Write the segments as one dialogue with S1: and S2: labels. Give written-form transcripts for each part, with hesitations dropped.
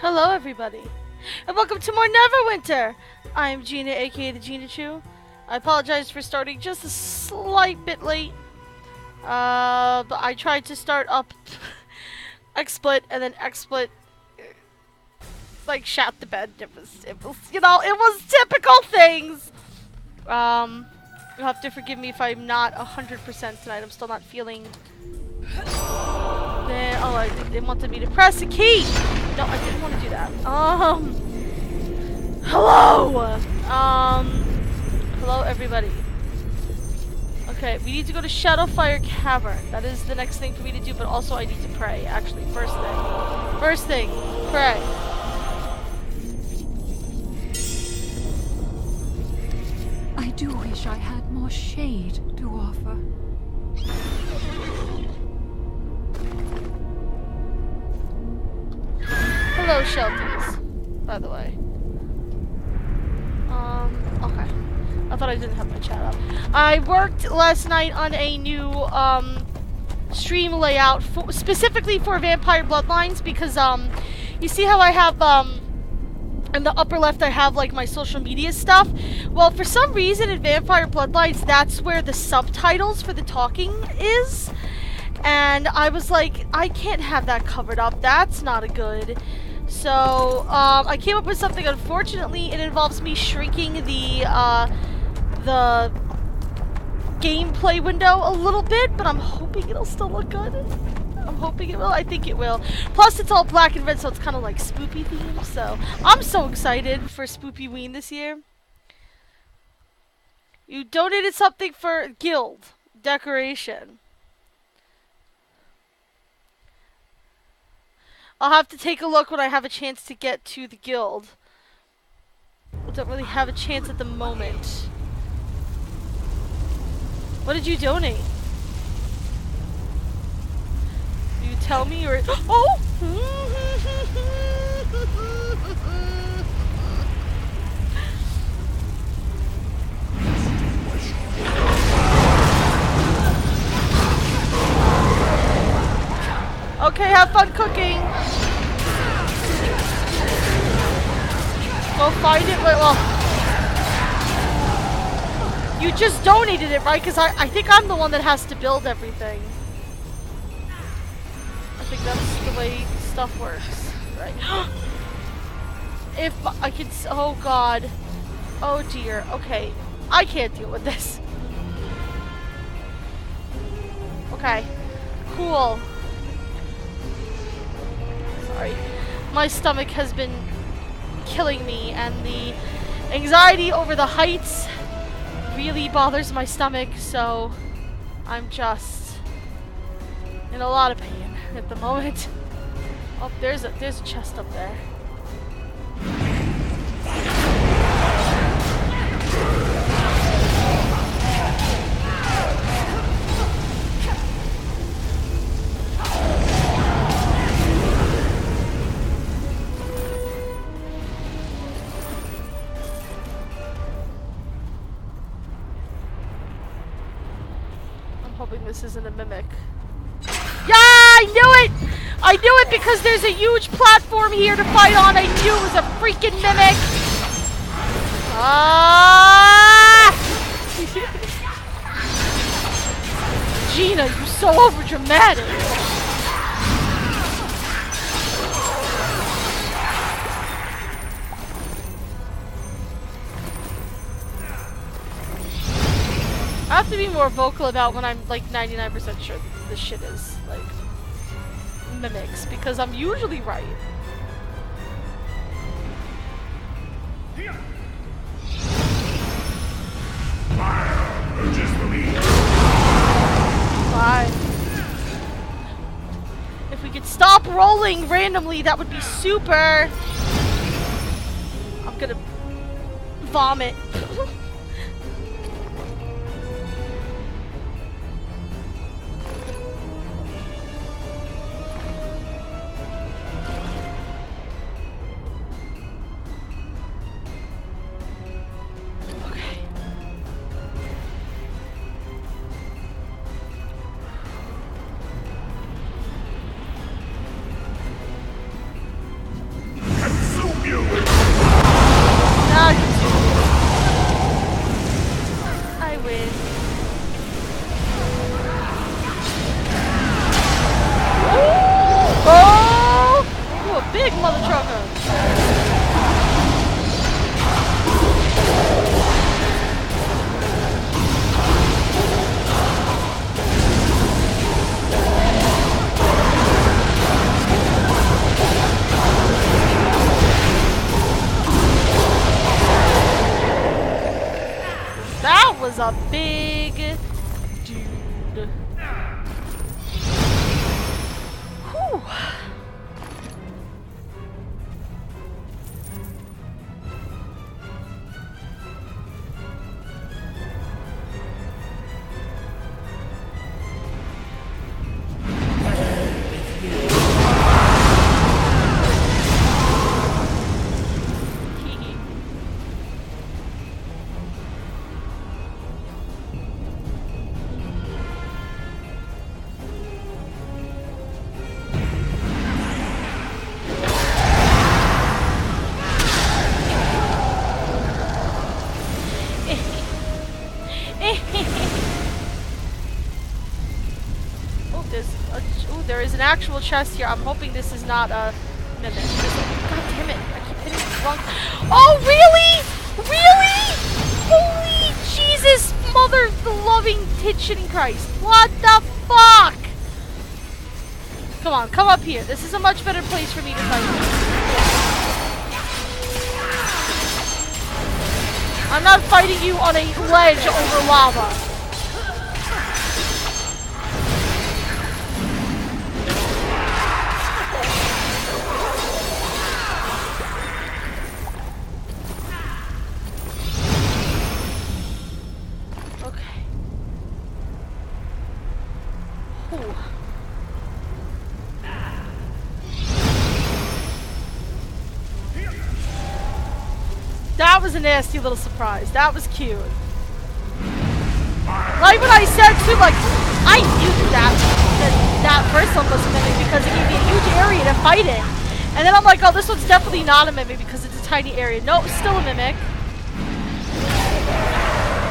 S1: Hello everybody, and welcome to more Neverwinter! I'm Gina, aka the Gina Chu. I apologize for starting just a slight bit late. But I tried to start up XSplit, and then XSplit, like, shat the bed. It was, you know, it was typical things! You'll have to forgive me if I'm not 100% tonight. I'm still not feeling... Oh, I think they wanted me to press a key! No, I didn't want to do that. Hello! Hello everybody. Okay, we need to go to Shadowfire Cavern. That is the next thing for me to do, but also I need to pray, actually. First thing, pray.
S2: I do wish I had more shade to offer.
S1: Hello, Shelties, by the way. Okay. I thought I didn't have my chat up. I worked last night on a new, stream layout specifically for Vampire Bloodlines because, you see how I have, in the upper left I have, like, my social media stuff? Well, for some reason in Vampire Bloodlines, that's where the subtitles for the talking is. And I was like, I can't have that covered up. That's not a good. So, I came up with something. Unfortunately, it involves me shrinking the gameplay window a little bit, but I'm hoping it'll still look good. I'm hoping it will. I think it will. Plus, it's all black and red, so it's kind of like spoopy themed. So, I'm so excited for Spoopy Ween this year. You donated something for guild decoration. I'll have to take a look when I have a chance to get to the guild. I don't really have a chance at the moment. What did you donate? Do you tell me or... Oh! Okay, have fun cooking. Go find it. Well, you just donated it, right? Because I think I'm the one that has to build everything. I think that's the way stuff works, right? If I could... Oh, God. Oh, dear. Okay. I can't deal with this. Okay. Cool. Sorry. My stomach has been killing me, and the anxiety over the heights really bothers my stomach, so I'm just in a lot of pain at the moment. Oh, there's a chest up there. Hoping this isn't a mimic. Yeah, I knew it! I knew it because there's a huge platform here to fight on. I knew it was a freaking mimic. Ah! Gina, you're so overdramatic. I have to be more vocal about when I'm like 99% sure that this shit is like mimics, because I'm usually right. Fine. If we could stop rolling randomly, that would be super. I'm gonna vomit. That was a big dude. Whew. There is an actual chest here. I'm hoping this is not a mimic. God damn it. I keep hitting the wrong. Oh, really? Really? Holy Jesus, mother the loving tit-shitting Christ. What the fuck? Come on, come up here. This is a much better place for me to fight you. I'm not fighting you on a ledge over lava. That was a nasty little surprise. That was cute. Like what I said too, like, I knew that first one was a mimic because it gave me a huge area to fight in. And then I'm like, oh, this one's definitely not a mimic because it's a tiny area. No, it's still a mimic.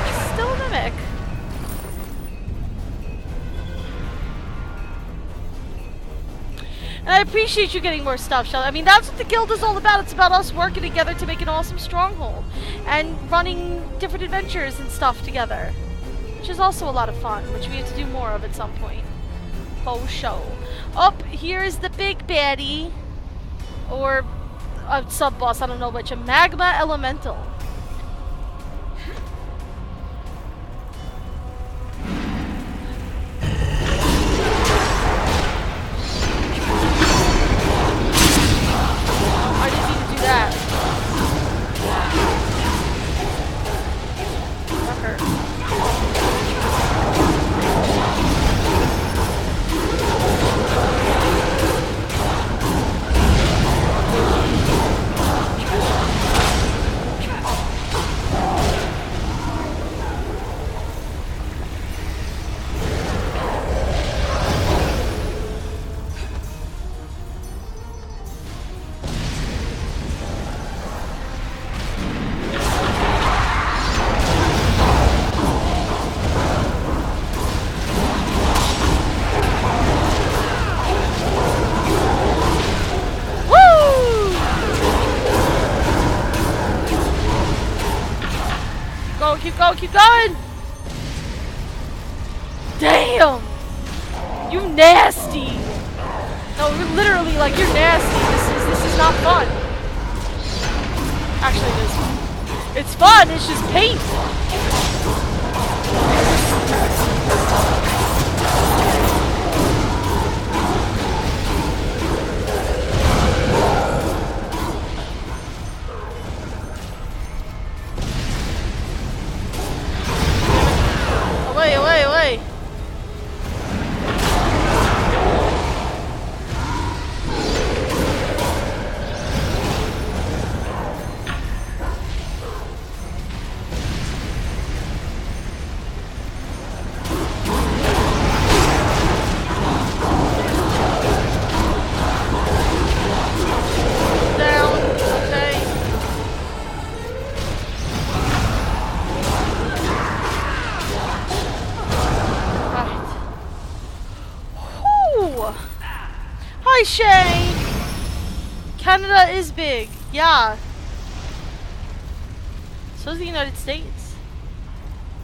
S1: It's still a mimic. And I appreciate you getting more stuff, Shelly. I mean, that's what the guild is all about. It's about us working together to make an awesome stronghold. And running different adventures and stuff together. Which is also a lot of fun, which we have to do more of at some point. Oh, show. Up here is the big baddie. Or a sub-boss, I don't know which. A magma elemental. Keep going! Damn! You nasty! No, you're literally like, you're nasty. This is not fun. Actually, it is fun. It's fun, it's just painful. Away. Canada is big. Yeah. So is the United States.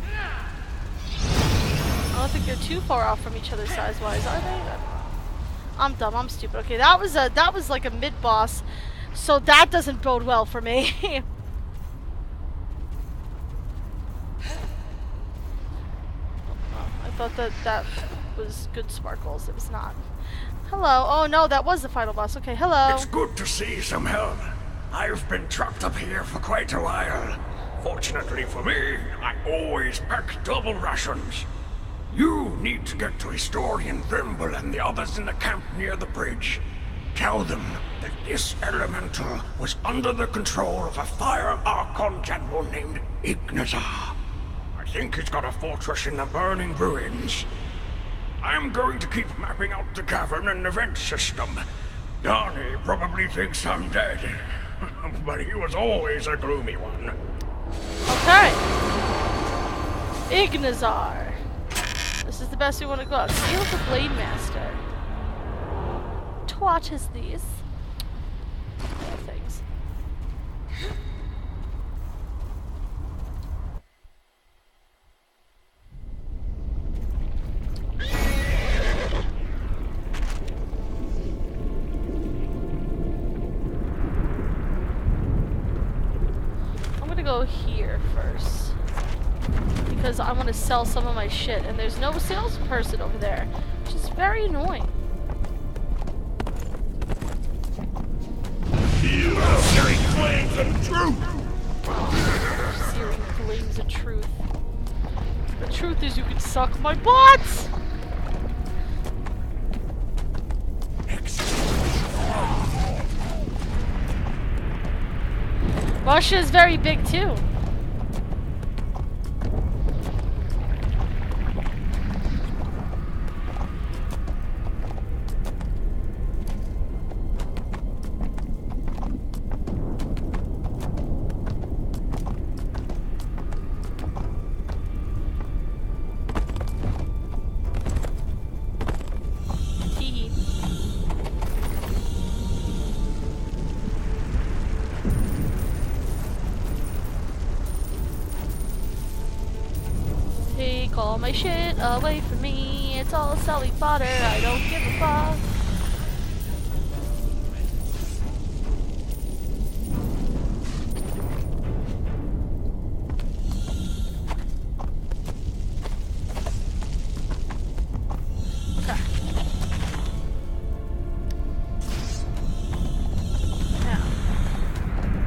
S1: I don't think they're too far off from each other size-wise, are they? I'm dumb. I'm stupid. Okay, that was like a mid-boss, so that doesn't bode well for me. I thought that was good sparkles. It was not. Hello. Oh no, that was the final boss. Okay, hello.
S3: It's good to see some help. I've been trapped up here for quite a while. Fortunately for me, I always pack double rations. You need to get to Historian Thimble and the others in the camp near the bridge. Tell them that this elemental was under the control of a fire Archon general named Ignazar. I think he's got a fortress in the burning ruins. I'm going to keep mapping out the cavern and the vent system. Donnie probably thinks I'm dead, but he was always a gloomy one.
S1: Okay. Ignazar. This is the best we want to go out. Seal of the Blade Master. What is these? Things. I'm gonna go here first. Because I want to sell some of my shit, and there's no salesperson over there, which is very annoying.
S3: Searing flames of truth!
S1: Searing flames of truth. The truth is you can suck my butts! Russia is very big too. Take all my shit away from me. It's all selling fodder. I don't give a fuck. Okay. Now,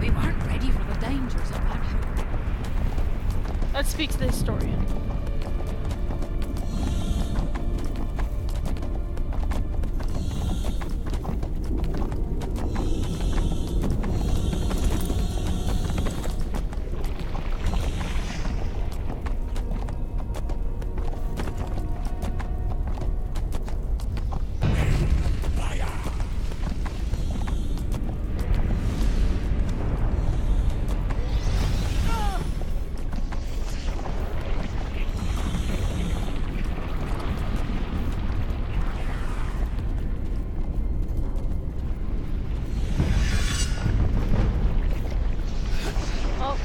S2: We weren't ready for the dangers of that hill.
S1: let's speak to the historian.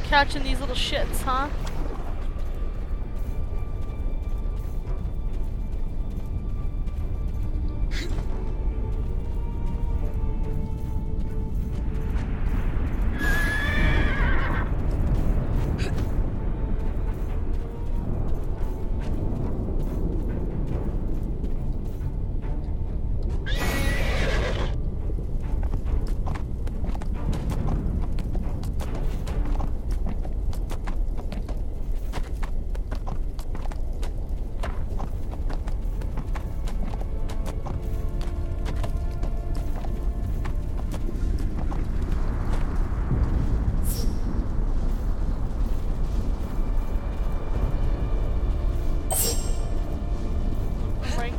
S1: Catching these little shits, huh?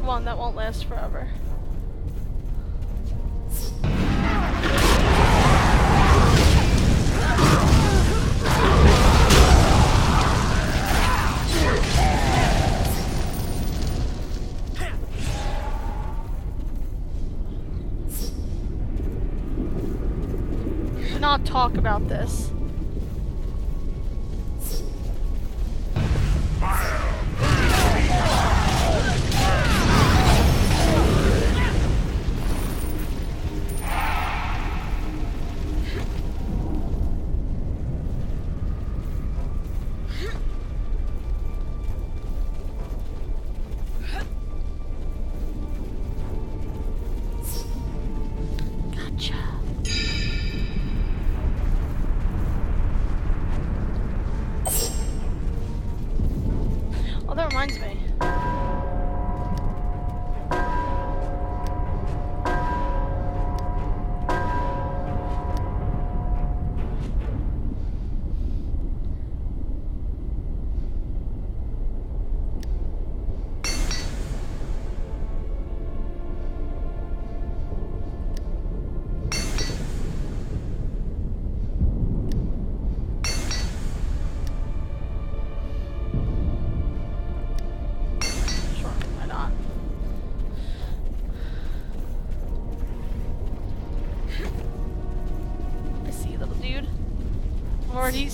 S1: One that won't last forever. not talk about this. Oh, that reminds me.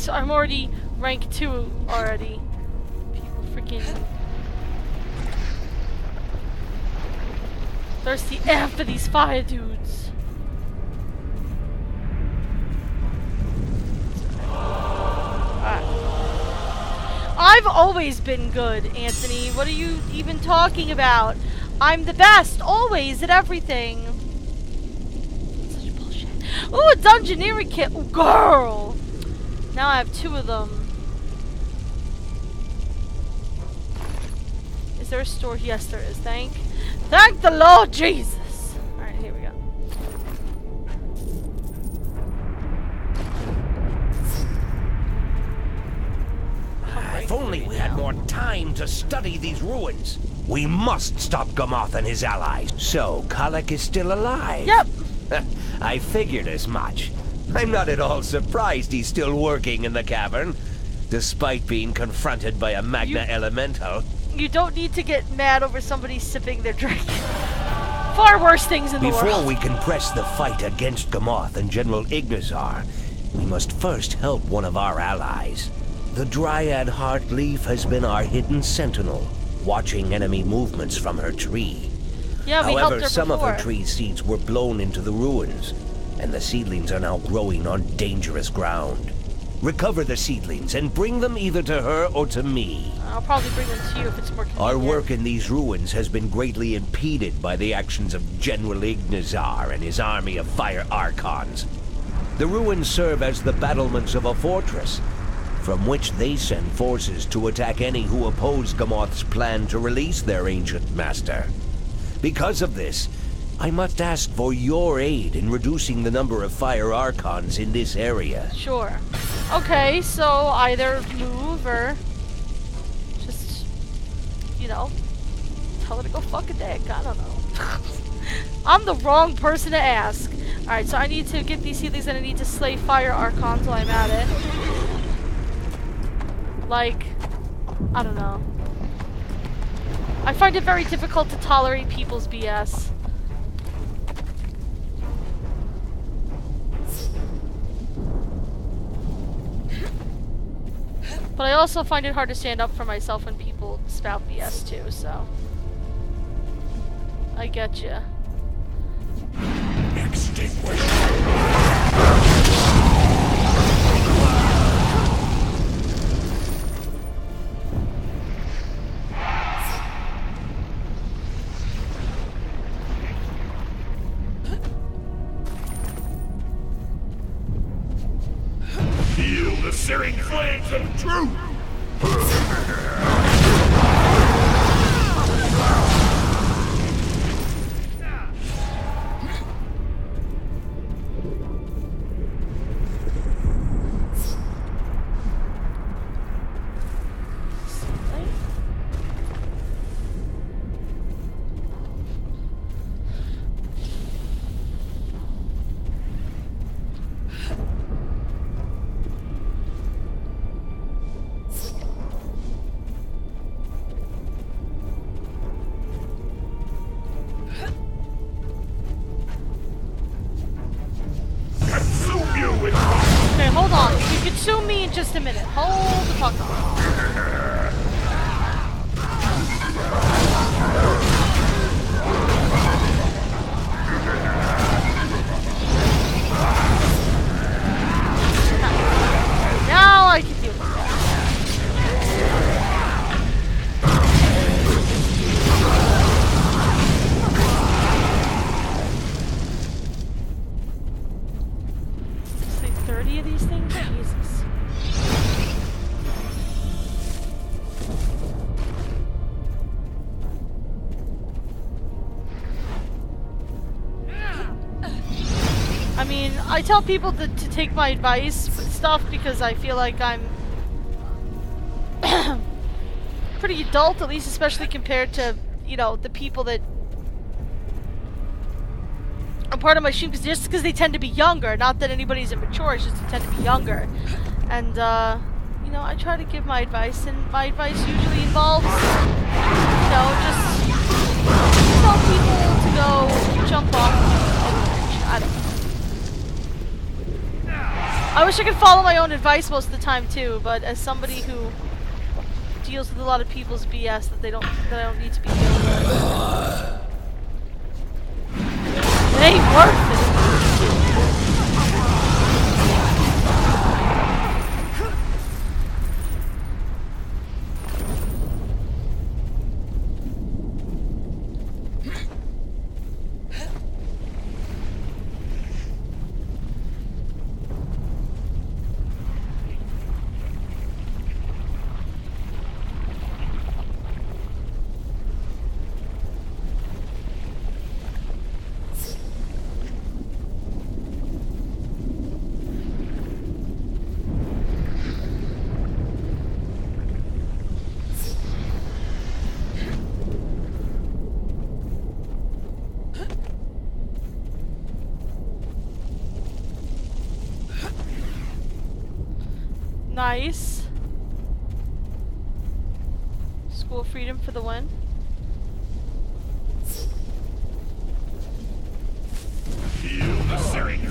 S1: I'm already rank 2 already. People freaking thirsty after these fire dudes. I've always been good, Anthony. What are you even talking about? I'm the best, always, at everything. Such bullshit. Ooh, a dungeoneering kit. Ooh, girl! Now I have 2 of them. Is there a store? Yes, there is. Thank the Lord Jesus! Alright, here we go.
S4: If only we had more time to study these ruins. We must stop Gamoth and his allies. So, Kalek is still alive?
S1: Yep!
S4: I figured as much. I'm not at all surprised he's still working in the cavern, despite being confronted by a Magna Elemental.
S1: You don't need to get mad over somebody sipping their drink. Far worse things in the world.
S4: Before we can press the fight against Gamoth and General Ignazar, we must first help one of our allies. The Dryad Heartleaf has been our hidden sentinel, watching enemy movements from her tree.
S1: Yeah, we helped
S4: However,
S1: her
S4: some of her
S1: before.
S4: tree seeds were blown into the ruins, and the seedlings are now growing on dangerous ground. Recover the seedlings and bring them either to her or to me.
S1: I'll probably bring them to you if it's more convenient.
S4: Our work in these ruins has been greatly impeded by the actions of General Ignazar and his army of fire archons. The ruins serve as the battlements of a fortress, from which they send forces to attack any who oppose Gamoth's plan to release their ancient master. Because of this, I must ask for your aid in reducing the number of fire archons in this area.
S1: Sure. Okay, so either move or just, you know, tell her to go fuck a dick. I don't know. I'm the wrong person to ask. Alright, so I need to get these seedlings and I need to slay fire archons while I'm at it. Like, I don't know. I find it very difficult to tolerate people's BS. But I also find it hard to stand up for myself when people spout BS too, so. I get ya.
S3: Extinguish. Feel the searing flames of truth!
S1: consume me in just a minute. Hold the fuck on. Now I can deal with that. It's like 30 of these things? Jesus. I mean, I tell people to take my advice with stuff because I feel like I'm pretty adult, at least especially compared to, you know, the people that are part of my stream, just because they tend to be younger. Not that anybody's immature, it's just they tend to be younger. And, you know, I try to give my advice, and my advice usually involves, you know, just tell people to go jump off a bridge. I don't know. I wish I could follow my own advice most of the time too, but as somebody who deals with a lot of people's BS that I don't need to be dealing with, it ain't worth it. Nice. School freedom for the win.
S3: Feel the searing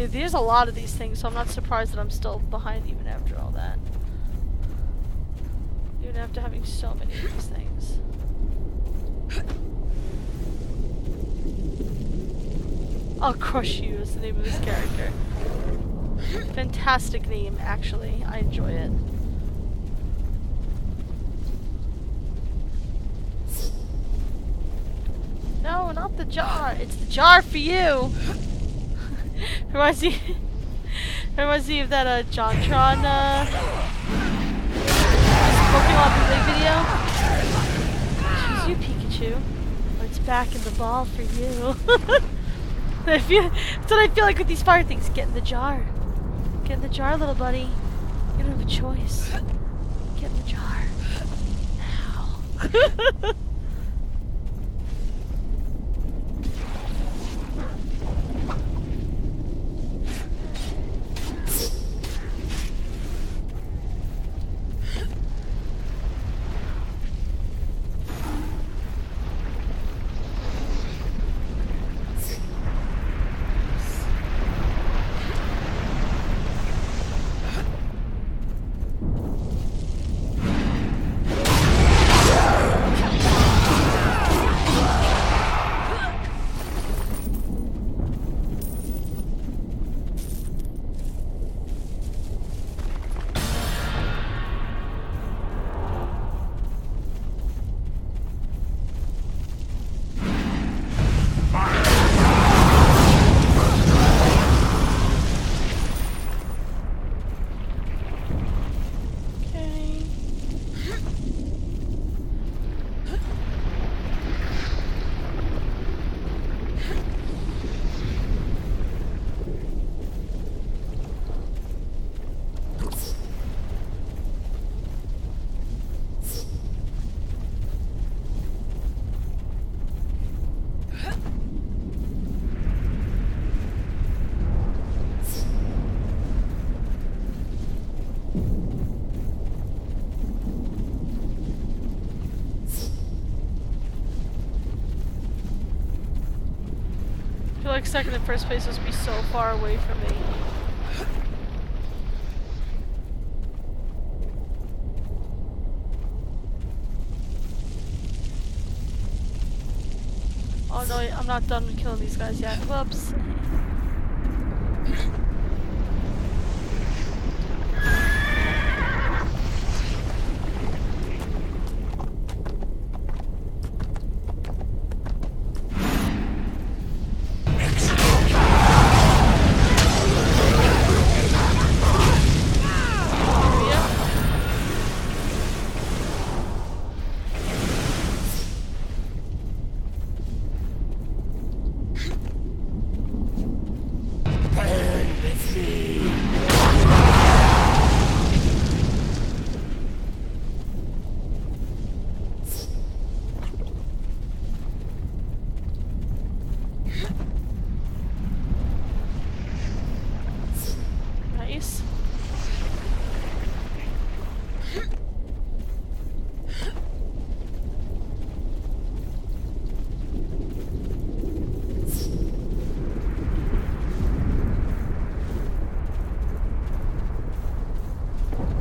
S1: There's a lot of these things, so I'm not surprised that I'm still behind even after all that. Even after having so many of these things. I'll Crush You is the name of this character. Fantastic name, actually. I enjoy it. No, not the jar. It's the jar for you. reminds me of that JonTron Pokemon Blue video. Choose you, Pikachu. But it's back in the ball for you. That's what I feel like with these fire things. Get in the jar. Get in the jar, little buddy. You don't have a choice. Get in the jar. Now. like second and first place must be so far away from me. Oh no, I'm not done with killing these guys yet. Whoops. Nice.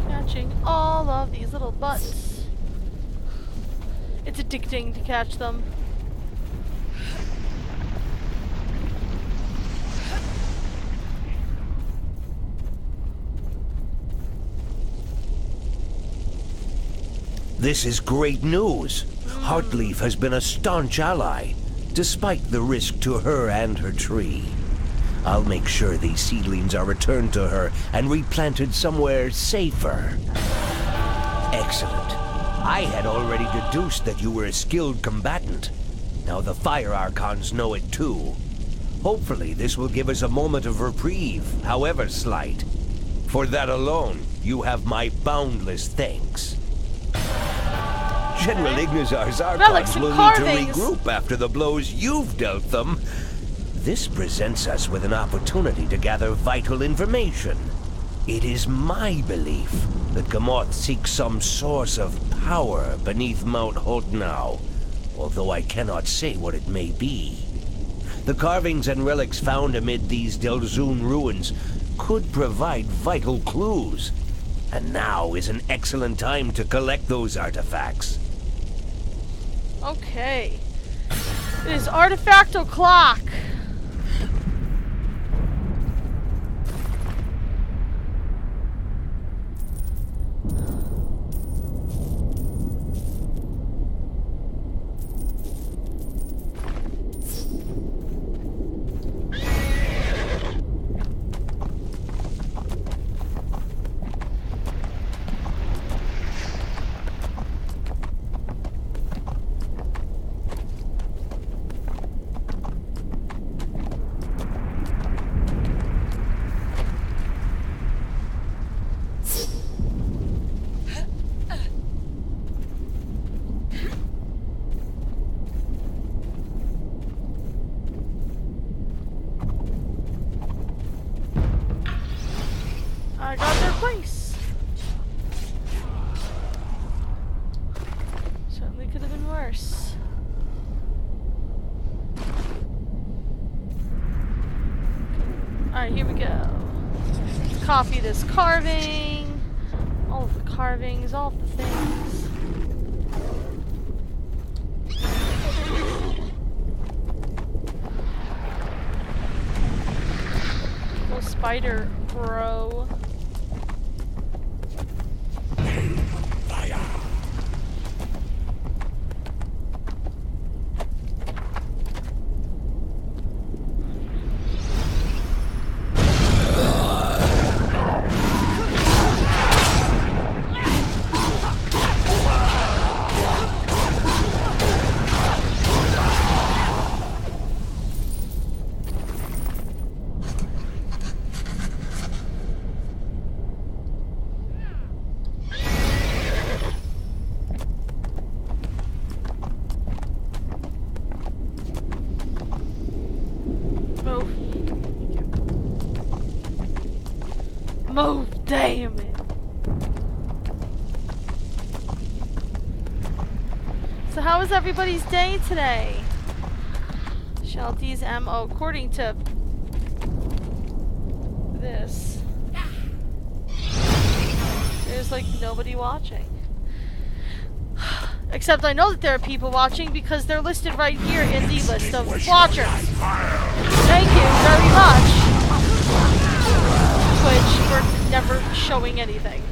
S1: Catching all of these little butts. It's addicting to catch them.
S4: This is great news. Heartleaf has been a staunch ally, despite the risk to her and her tree. I'll make sure these seedlings are returned to her and replanted somewhere safer. Excellent. I had already deduced that you were a skilled combatant. Now the Fire Archons know it too. Hopefully this will give us a moment of reprieve, however slight. For that alone, you have my boundless thanks. General Ignazar's Archons will need to regroup after the blows you've dealt them. This presents us with an opportunity to gather vital information. It is my belief that Gamoth seeks some source of power beneath Mount Hotnau, although I cannot say what it may be. The carvings and relics found amid these Delzoun ruins could provide vital clues, and now is an excellent time to collect those artifacts.
S1: Okay. It is artifact o'clock. I got their place. Certainly could have been worse. Alright, here we go. Let's copy this carving. All of the carvings, all of the things. Little spider bro. Move, damn it. So how was everybody's day today? Shelties ammo, according to this. There's like nobody watching. Except I know that there are people watching because they're listed right here in the list of watchers. Thank you very much. Twitch for never showing anything.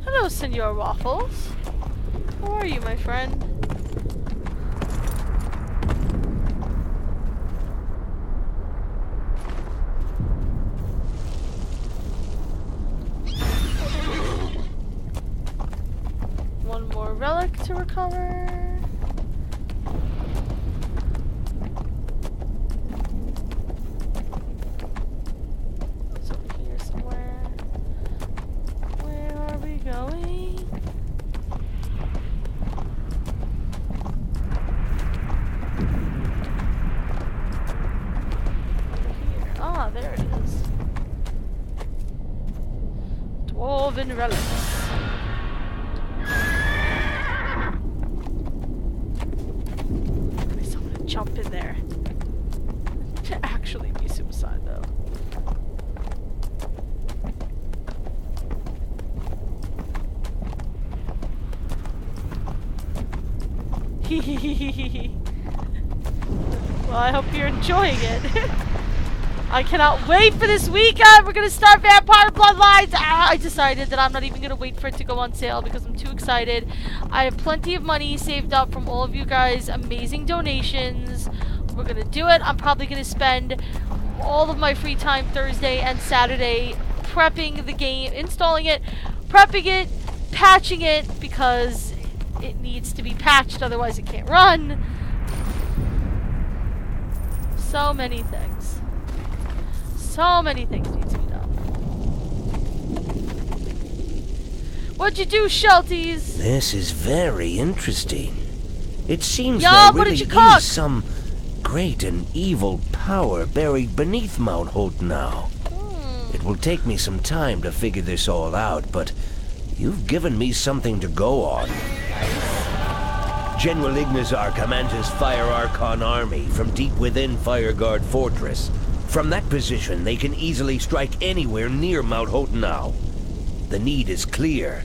S1: Hello, Senor Waffles. How are you, my friend? One more relic to recover. It's over here somewhere. Where are we going? Over here. Ah, there it is. Dwarven relics. Jump in there. To actually be suicide, though. Well, I hope you're enjoying it. I cannot wait for this weekend. We're gonna start Vampire Bloodlines. I decided that I'm not even gonna wait for it to go on sale because I'm too excited. I have plenty of money saved up from all of you guys' amazing donations. We're gonna do it. I'm probably gonna spend all of my free time Thursday and Saturday prepping the game, installing it, prepping it, patching it because it needs to be patched, otherwise it can't run. So many things. So many things need to be done. What'd you do, Shelties?
S4: This is very interesting. It seems
S1: Yo,
S4: there
S1: what
S4: really
S1: did you cook?
S4: is some great and evil power buried beneath Mount Hotenau. It will take me some time to figure this all out, but you've given me something to go on. General Ignazar commands his Fire Archon army from deep within Fireguard Fortress. From that position, they can easily strike anywhere near Mount Hotenau. The need is clear.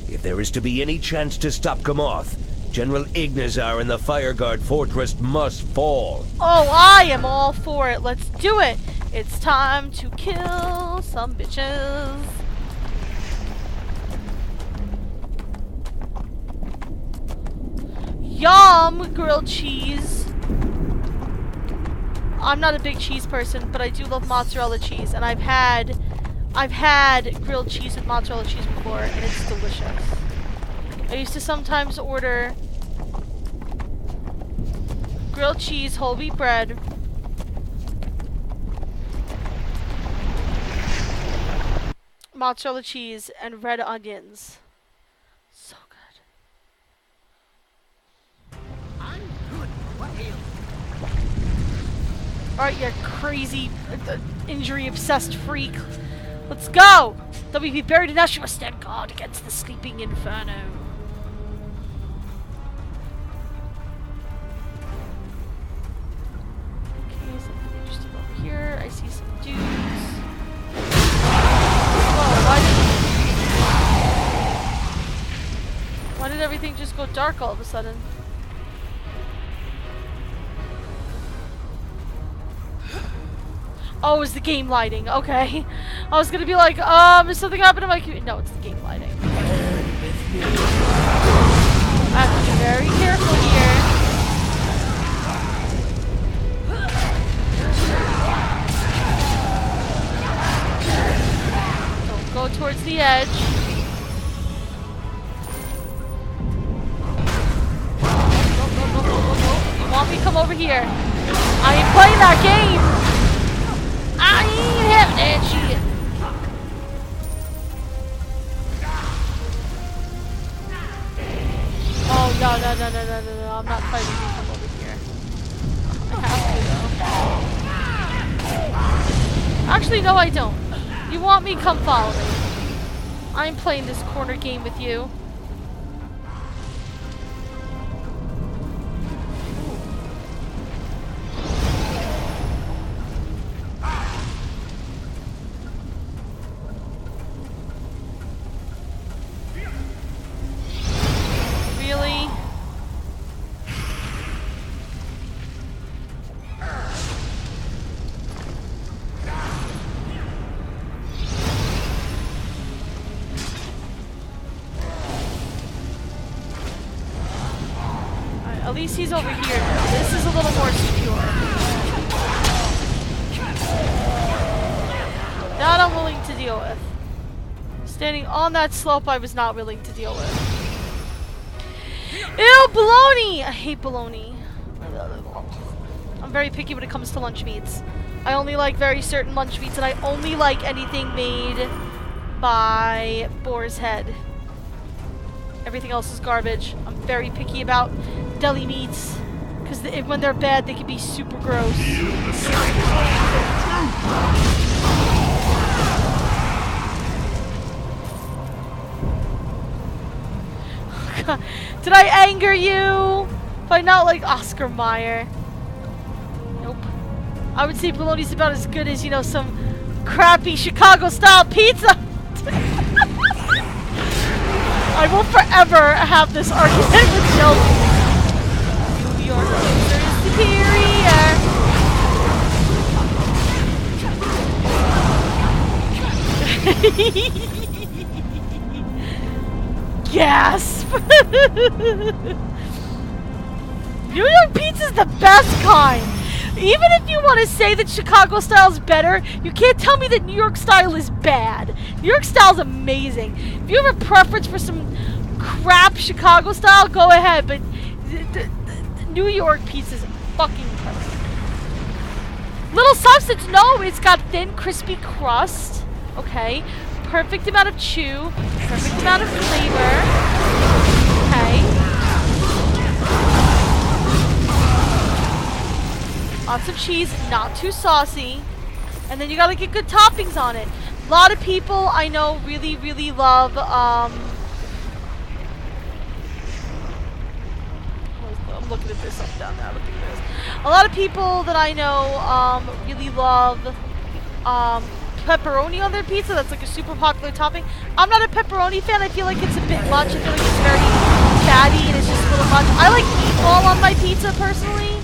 S4: If there is to be any chance to stop Kamoth, General Ignazar and the Fireguard Fortress must fall.
S1: Oh, I am all for it. Let's do it. It's time to kill some bitches. Yum, grilled cheese. I'm not a big cheese person, but I do love mozzarella cheese, and I've had grilled cheese with mozzarella cheese before, and it's delicious. I used to sometimes order grilled cheese, whole wheat bread, mozzarella cheese, and red onions. So good. Alright, you crazy, injury-obsessed freak. Let's go! Though we be buried in ash, you must stand guard against the sleeping inferno. Okay, something interesting over here. I see some dudes. Whoa, why did everything just go dark all of a sudden? Oh, it's the game lighting. Okay. I was gonna be like, is something happening to my computer? No, it's the game lighting. I have to be very careful here. Don't go towards the edge. No. You want me to come over here? I ain't playing that game. I ain't having that shit. Oh No, no, no, no, no, no, no. I'm not fighting you from over here. I have to, though. Actually, no, I don't. You want me? Come follow me. I'm playing this corner game with you. Really? At least he's over here now. This is a little more secure. That I'm willing to deal with. Standing on that slope I was not willing to deal with. Ew, bologna! I hate bologna. I'm very picky when it comes to lunch meats. I only like very certain lunch meats, and I only like anything made by Boar's Head. Everything else is garbage. I'm very picky about deli meats, because when they're bad, they can be super gross. Did I anger you by not like Oscar Mayer? Nope. I would say bologna's about as good as, you know, some crappy Chicago-style pizza. I will forever have this argument with Shelby. New York pizza is superior. Gasp! New York pizza's the best kind. Even if you want to say that Chicago style is better, you can't tell me that New York style is bad. New York style is amazing. If you have a preference for some crap Chicago style, go ahead. But the New York pizza is fucking perfect. Little substance, no, it's got thin, crispy crust. Okay, perfect amount of chew, perfect amount of flavor. Okay. Lots of cheese, not too saucy. And then you gotta get good toppings on it. A lot of people I know really, really love, I'm looking at this up down there, look at this. A lot of people that I know, really love, pepperoni on their pizza. That's like a super popular topping. I'm not a pepperoni fan. I feel like it's a bit much. I feel like it's very fatty and it's just a little much. I like meatball on my pizza personally.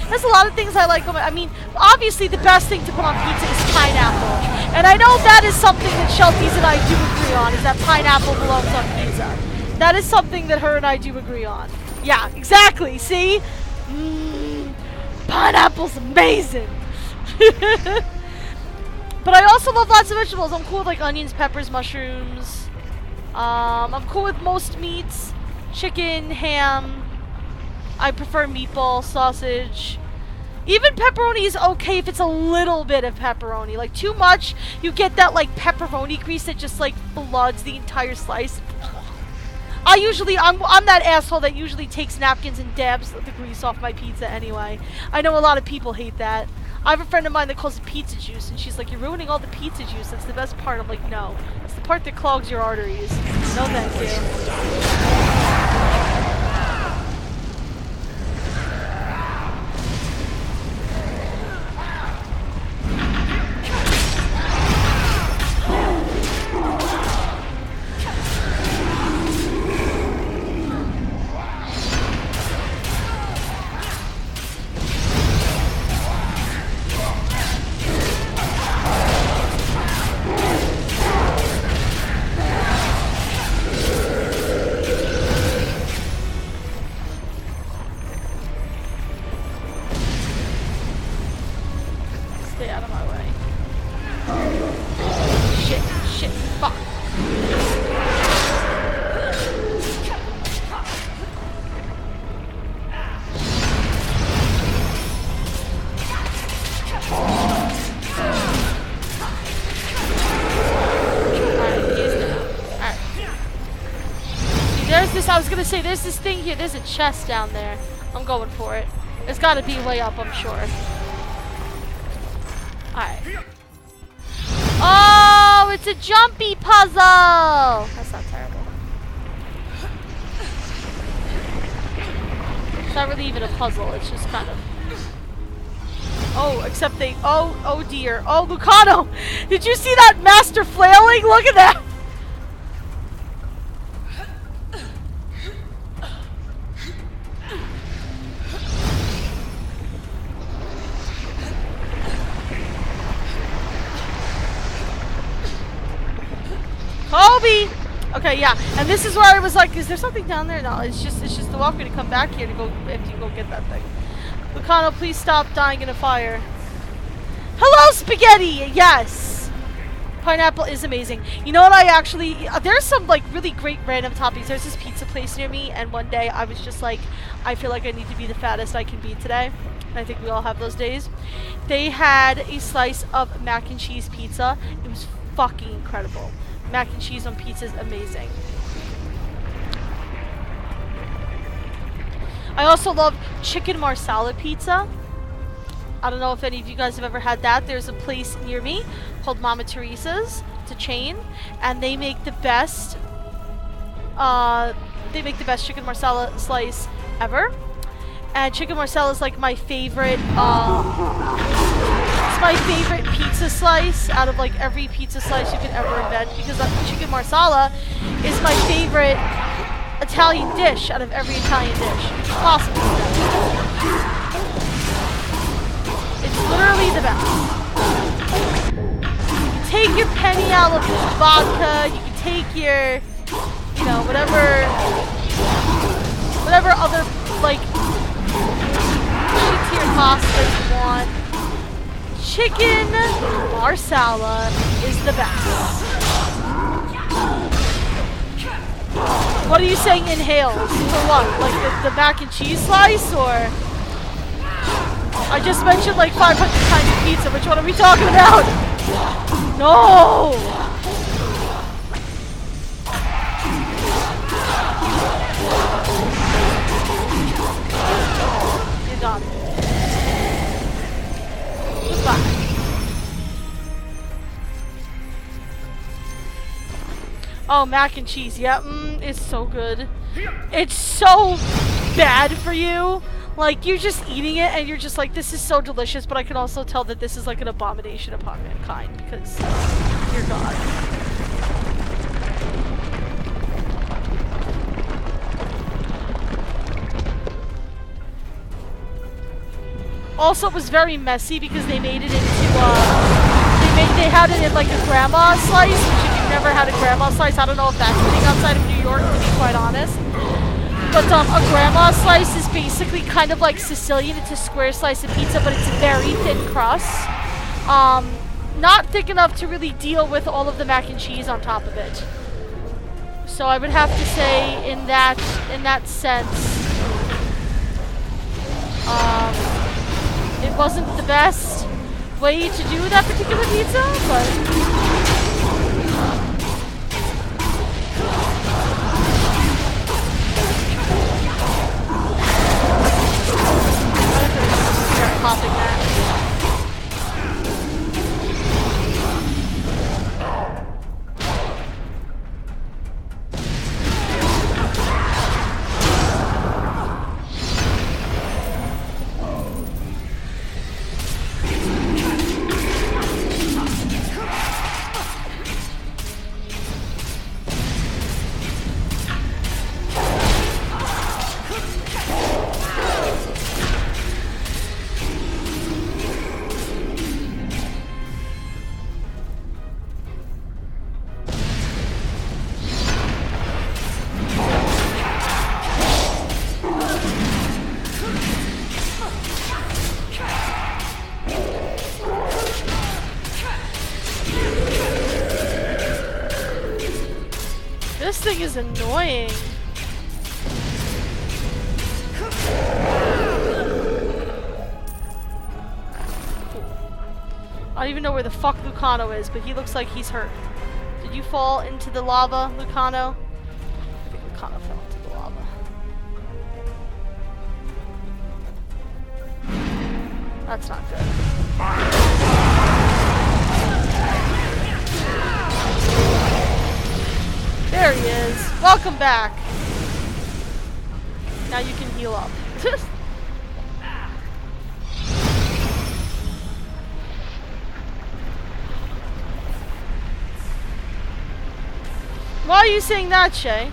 S1: There's a lot of things I like on my, I mean, obviously the best thing to put on pizza is pineapple. And I know that is something that Shelties and I do agree on, is that pineapple belongs on pizza. That is something that her and I do agree on. Yeah, exactly. See? Pineapple's amazing. But I also love lots of vegetables. I'm cool with like onions, peppers, mushrooms. I'm cool with most meats. Chicken, ham. I prefer meatball, sausage. Even pepperoni is okay if it's a little bit of pepperoni. Like too much, you get that like pepperoni grease that just like floods the entire slice. I'm that asshole that usually takes napkins and dabs the grease off my pizza anyway. I know a lot of people hate that. I have a friend of mine that calls it pizza juice, and she's like, "You're ruining all the pizza juice. That's the best part." I'm like, "No, it's the part that clogs your arteries." No, thank you. gonna say, there's this thing here. There's a chest down there. I'm going for it. It's gotta be way up, I'm sure. Alright. Oh, it's a jumpy puzzle! That's not terrible. It's not really even a puzzle, it's just kind of... Oh, except they... Oh dear. Oh, Lucano! Did you see that master flailing? Look at that! Kobe! Okay, yeah. And this is where I was like, is there something down there? No, it's just the walk to come back here to go if you go get that thing. Lucano, please stop dying in a fire. Hello, spaghetti! Yes! Pineapple is amazing. You know what I actually... there's some, like, really great random toppings. There's this pizza place near me, and one day I was just like, I feel like I need to be the fattest I can be today. And I think we all have those days. They had a slice of mac and cheese pizza. It was fucking incredible. Mac and cheese on pizza is amazing. I also love chicken marsala pizza. I don't know if any of you guys have ever had that. There's a place near me called Mama Teresa's. It's a chain, and they make the best. Chicken marsala slice ever. And chicken marsala is like my favorite. It's my favorite pizza slice out of like every pizza slice you could ever invent, because chicken marsala is my favorite Italian dish out of every Italian dish possible. It's literally the best. You can take your penny out of vodka, you can take your, you know, whatever other, like, shit-tier pasta you want. Chicken marsala is the best. What are you saying inhales? For what? Like the mac and cheese slice, or? I just mentioned like 500 kinds of pizza. Which one are we talking about? No! You got it. Goodbye. Oh, mac and cheese. Yeah, it's so good. It's so bad for you. Like, you're just eating it and you're just like, this is so delicious, but I can also tell that this is like an abomination upon mankind because you're God. Also, it was very messy because they made it into, they had it in like a grandma slice, which if you've never had a grandma slice, I don't know if that's a thing outside of New York, to be quite honest. But a grandma slice is basically kind of like Sicilian. It's a square slice of pizza, but it's a very thin crust. Not thick enough to really deal with all of the mac and cheese on top of it. So I would have to say, in that sense, it wasn't the best way to do that particular pizza, but popping that. This thing is annoying. I don't even know where the fuck Lucano is, but he looks like he's hurt. Did you fall into the lava, Lucano? I think Lucano fell into the lava. That's not good. There he is. Welcome back. Now you can heal up. Why are you saying that, Shay?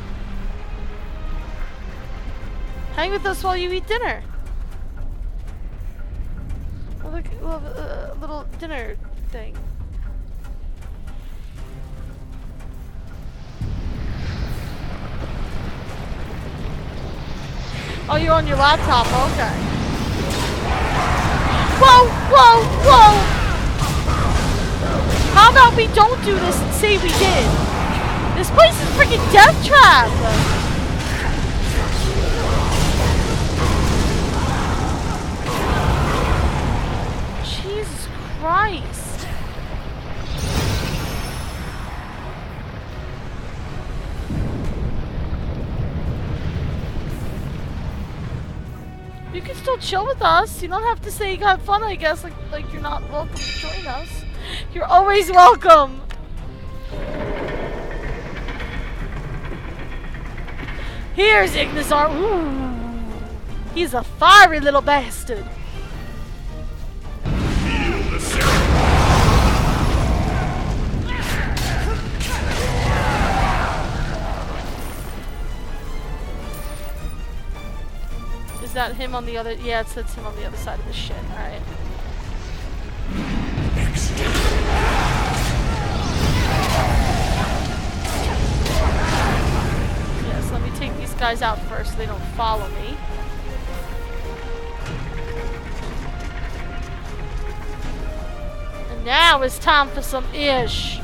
S1: Hang with us while you eat dinner. Little dinner thing. Oh, you're on your laptop, okay. Whoa, whoa, whoa! How about we don't do this and say we did? This place is freaking death trap! Jesus Christ. You can still chill with us. You don't have to say you have fun, I guess. Like you're not welcome to join us. You're always welcome. Here's Ignazar. Ooh. He's a fiery little bastard. Is that him on the other? Yeah, it's him on the other side of the shit. All right. Yes, let me take these guys out first so they don't follow me. And now it's time for some ish.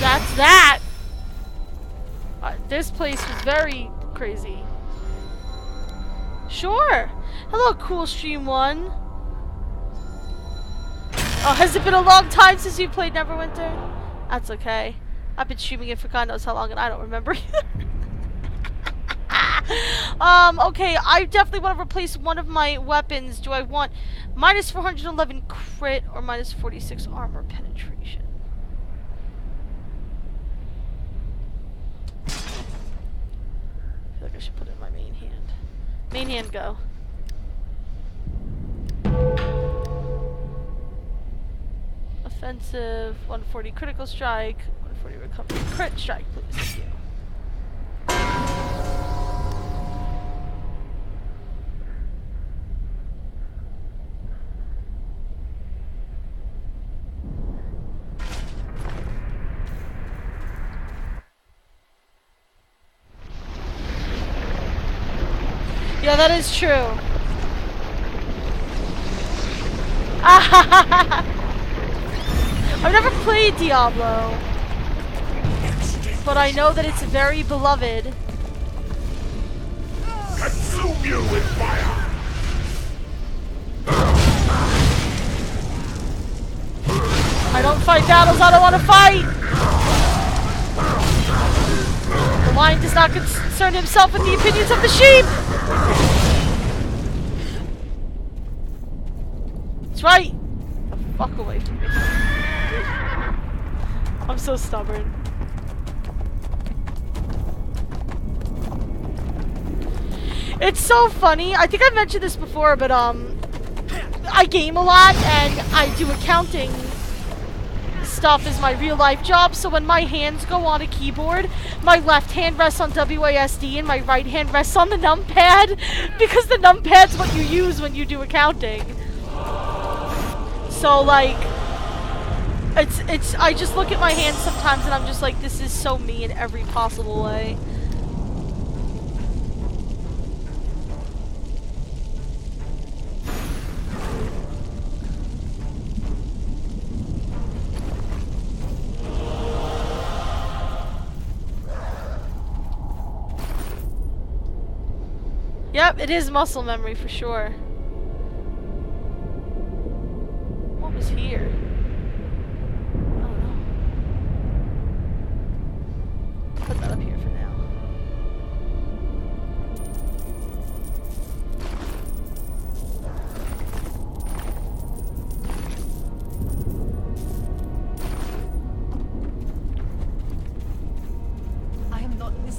S1: That's that! This place was very crazy. Sure! Hello, cool stream one. Oh, has it been a long time since you played Neverwinter? That's okay. I've been streaming it for God knows how long and I don't remember either. Okay, I definitely want to replace one of my weapons. Do I want minus 411 crit or minus 46 armor penetration? I feel like I should put it in my main hand. Main hand, go. Offensive, 140 critical strike, 140 recovery. Crit strike, please. Thank you. Yeah, that is true. I've never played Diablo, but I know that it's very beloved.
S3: Consume you with fire!
S1: I don't fight battles I don't want to fight! The lion does not concern himself with the opinions of the sheep! That's right! The fuck away from me. I'm so stubborn. It's so funny. I think I've mentioned this before, but I game a lot and I do accounting stuff as my real life job. So when my hands go on a keyboard, my left hand rests on WASD and my right hand rests on the numpad because the numpad's what you use when you do accounting. So like, I just look at my hands sometimes and I'm just like, this is so me in every possible way. Yep, it is muscle memory for sure. What was here? I don't know. Put that up here for now.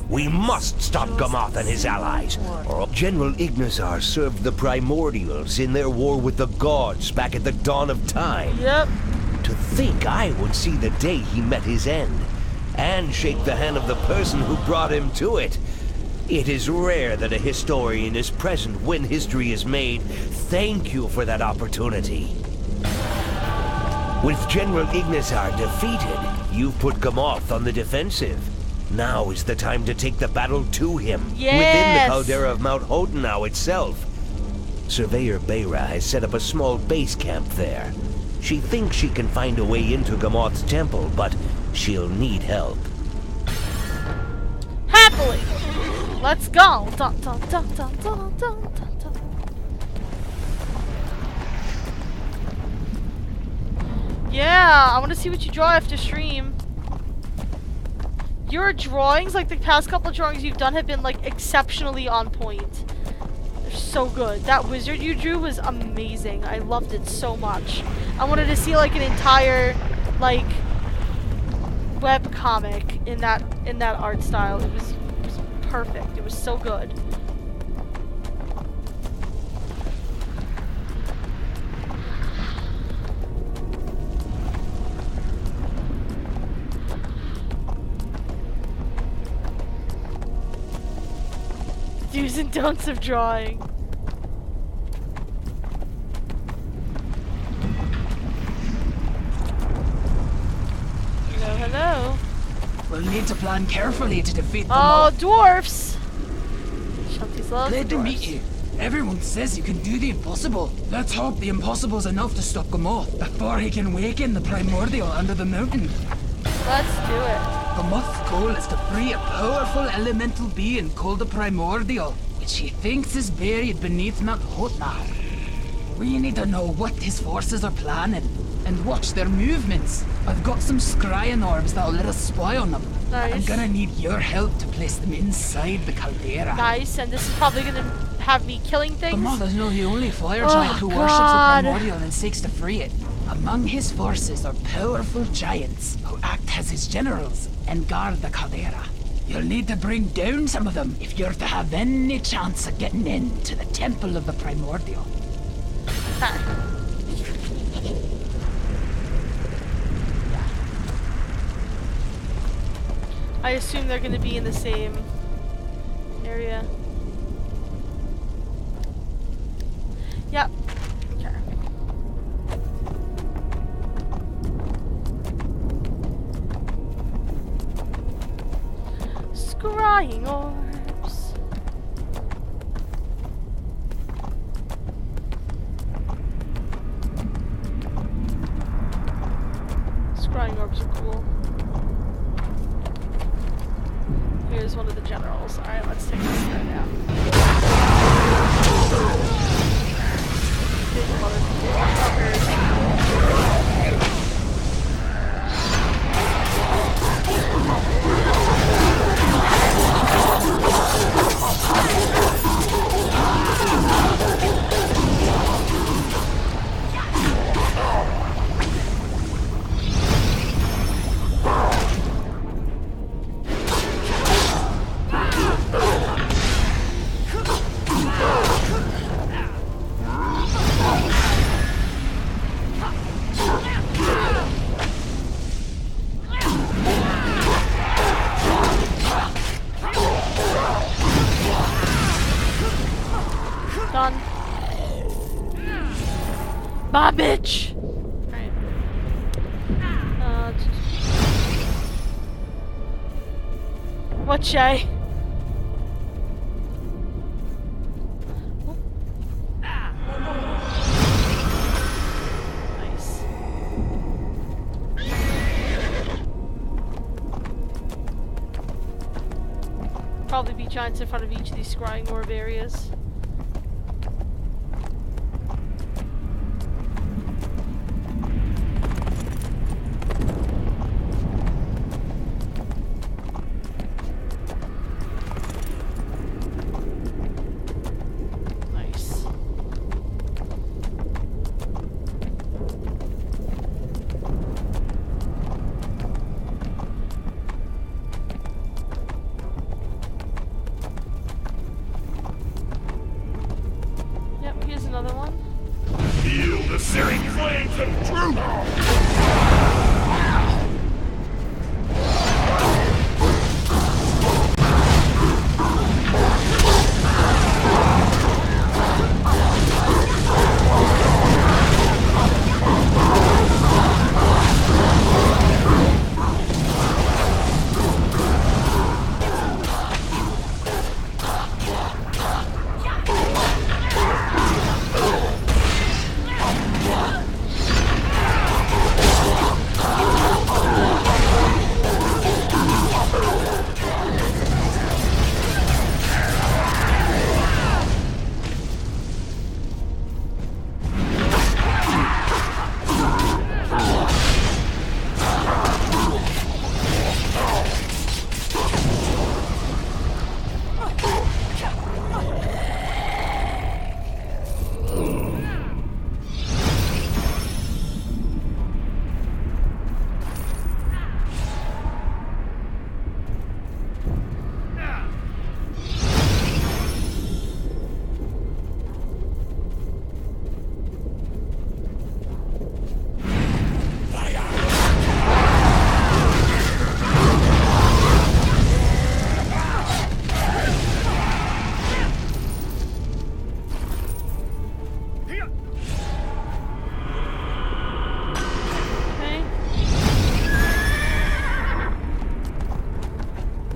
S4: We must stop Gamoth and his allies, or General Ignazar served the Primordials in their war with the gods back at the dawn of time.
S1: Yep.
S4: To think I would see the day he met his end, and shake the hand of the person who brought him to it. It is rare that a historian is present when history is made. Thank you for that opportunity. With General Ignazar defeated, you've put Gamoth on the defensive. Now is the time to take the battle to him, within the caldera of Mount Hotenau itself. Surveyor Beira has set up a small base camp there. She thinks she can find a way into Gamoth's temple, but she'll need help.
S1: Happily! Let's go! Dun, dun, dun, dun, dun, dun, dun, dun. Yeah, I want to see what you draw after stream. Your drawings, like the past couple of drawings you've done, have been like exceptionally on point. They're so good. That wizard you drew was amazing. I loved it so much. I wanted to see like an entire like web comic in that art style. It was perfect. It was so good. Do's and don'ts of drawing. Hello, hello.
S5: We'll need to plan carefully to defeat them
S1: Oh,
S5: all.
S1: dwarfs! Shanties love
S5: Glad to
S1: dwarfs.
S5: meet you. Everyone says you can do the impossible. Let's hope the impossible's enough to stop Gamoth before he can waken the primordial under the mountain.
S1: Let's do it.
S5: Gamoth's goal is to free a powerful elemental being called the Primordial, which he thinks is buried beneath Mount Hotnar. We need to know what his forces are planning, and watch their movements. I've got some scrying orbs that'll let us spy on them.
S1: Nice.
S5: I'm gonna need your help to place them inside the caldera.
S1: Nice, and this is probably gonna have me killing things.
S5: Gamoth is not the only fire
S1: Oh,
S5: giant who worships
S1: God.
S5: the Primordial and seeks to free it. Among his forces are powerful giants who act as his generals and guard the caldera. You'll need to bring down some of them if you're to have any chance of getting into the Temple of the Primordial.
S1: I assume they're gonna be in the same area. Yep. Okay. Scrying orbs. Scrying orbs are cool. Here's one of the generals. Alright, let's take this guy down. Big motherfuckers. Done. Bye, bitch! Alright. What, Shay? Nice. Probably be giants in front of each of these scrying orb areas. Another one.
S3: Feel the searing flames of truth!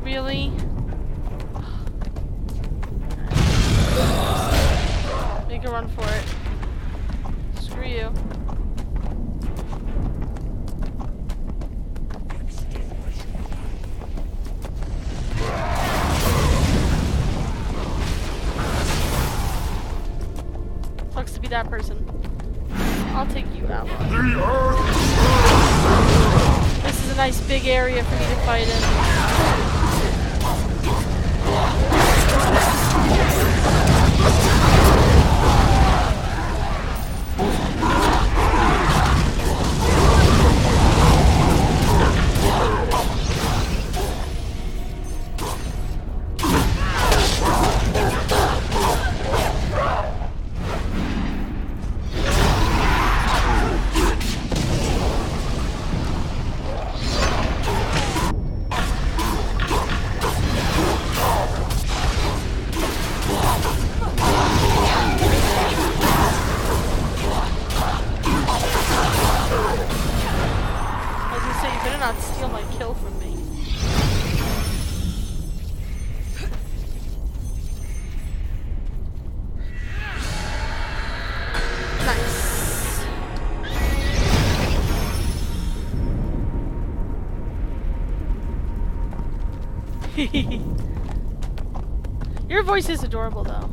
S1: Really? Make a run for it. Screw you. Sucks to be that person. I'll take you out. This is a nice big area for me to fight in. Not steal my kill from me. Nice. Your voice is adorable though.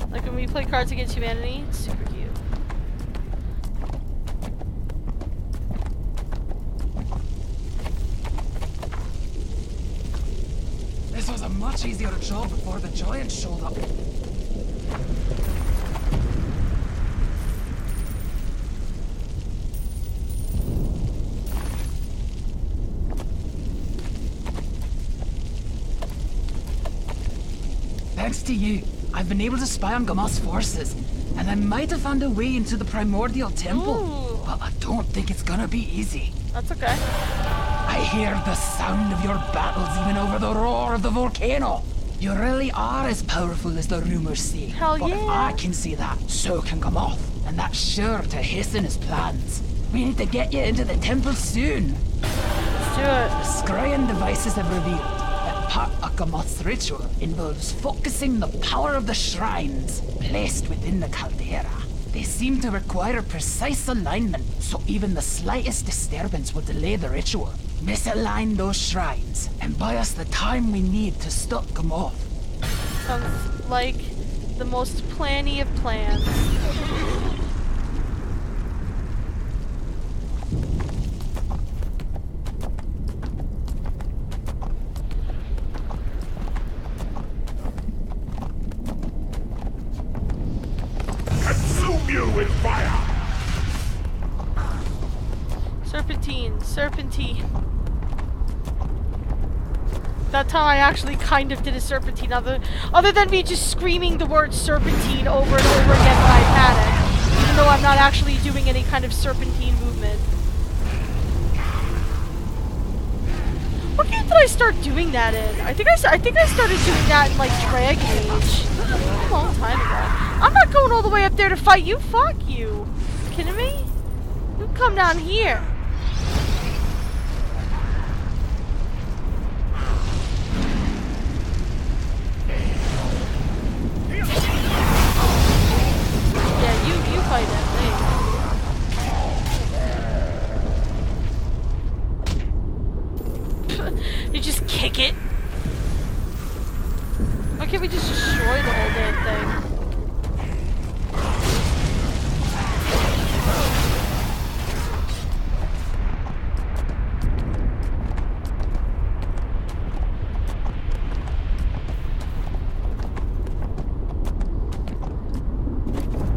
S1: Like when we play Cards Against Humanity, it's super cute.
S5: This was a much easier job before the giants showed up. Thanks to you, I've been able to spy on Gamas' forces, and I might have found a way into the primordial temple.
S1: Ooh.
S5: But I don't think it's gonna be easy.
S1: That's okay.
S5: I I hear the sound of your battles even over the roar of the volcano. You really are as powerful as the rumors say.
S1: Hell
S5: but if
S1: yeah.
S5: I can see that, so can Gamoth. And that's sure to hasten his plans. We need to get you into the temple soon.
S1: Let's do it.
S5: The Scryan devices have revealed that part of Gamoth's ritual involves focusing the power of the shrines placed within the caldera. They seem to require precise alignment, so even the slightest disturbance will delay the ritual. Misalign those shrines, and buy us the time we need to stop Gamoth.
S1: Sounds like the most planny of plans.
S3: Consume you with fire!
S1: Serpentine, serpentine. That time I actually kind of did a serpentine, other than me just screaming the word serpentine over and over again when I panic, even though I'm not actually doing any kind of serpentine movement. What game did I start doing that in? I think I started doing that in like Dragon Age a long time ago. I'm not going all the way up there to fight you. Fuck you. You kidding me? You come down here. Yeah, you fight that thing. You just kick it. Why can't we just destroy the whole damn thing?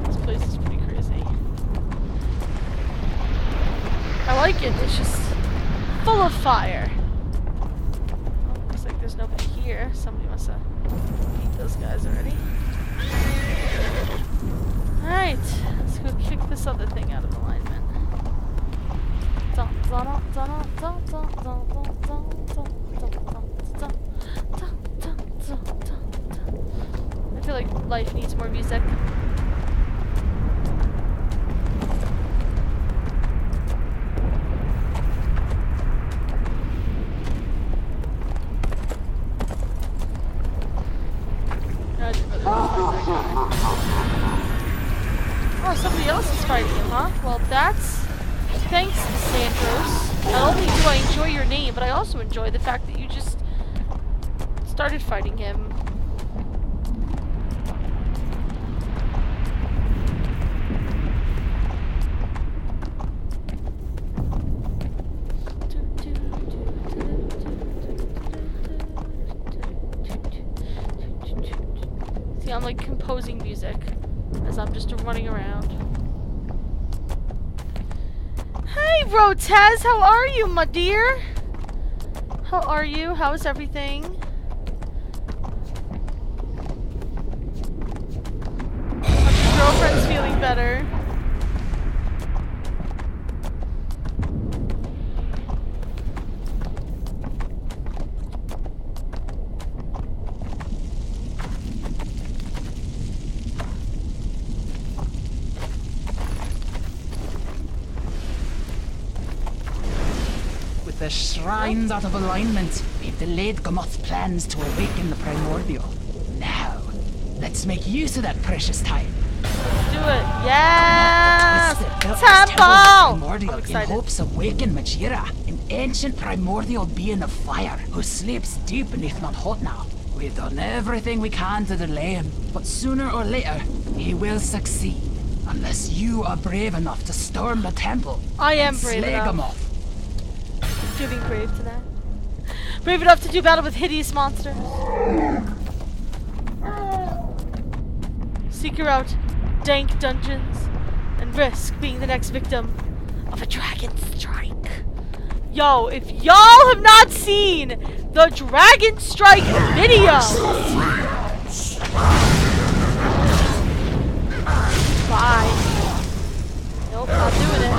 S1: This place is pretty crazy. I like it, it's just full of fire. Oh, looks like there's nobody here. Somebody must have beat those guys already. Alright, let's go kick this other thing out of alignment. I feel like life needs more music. Oh, somebody else is fighting him, huh? Well, that's... Thanks, Sandros. Not only do I enjoy your name, but I also enjoy the fact that you just started fighting him. See, I'm like composing music as I'm just running around. Hey, Rotez, how are you, my dear? How are you? How is everything? Hope your girlfriend's feeling better.
S5: The shrines out of alignment. We've delayed Gamoth's plans to awaken the primordial. Now, let's make use of that precious time.
S1: Let's do it. Yes! Temple!
S5: Primordial
S1: I'm
S5: in
S1: excited.
S5: hopes of awaken Majira, an ancient primordial being of fire who sleeps deep beneath Mount Hotna. We've done everything we can to delay him, but sooner or later, he will succeed. Unless you are brave enough to storm the temple.
S1: I am
S5: and
S1: brave
S5: slay
S1: enough.
S5: Gamoth.
S1: You're being brave to that. Brave enough to do battle with hideous monsters. Seek her out dank dungeons and risk being the next victim of a dragon strike. Yo, if y'all have not seen the Dragon Strike video, bye. Nope, not doing it.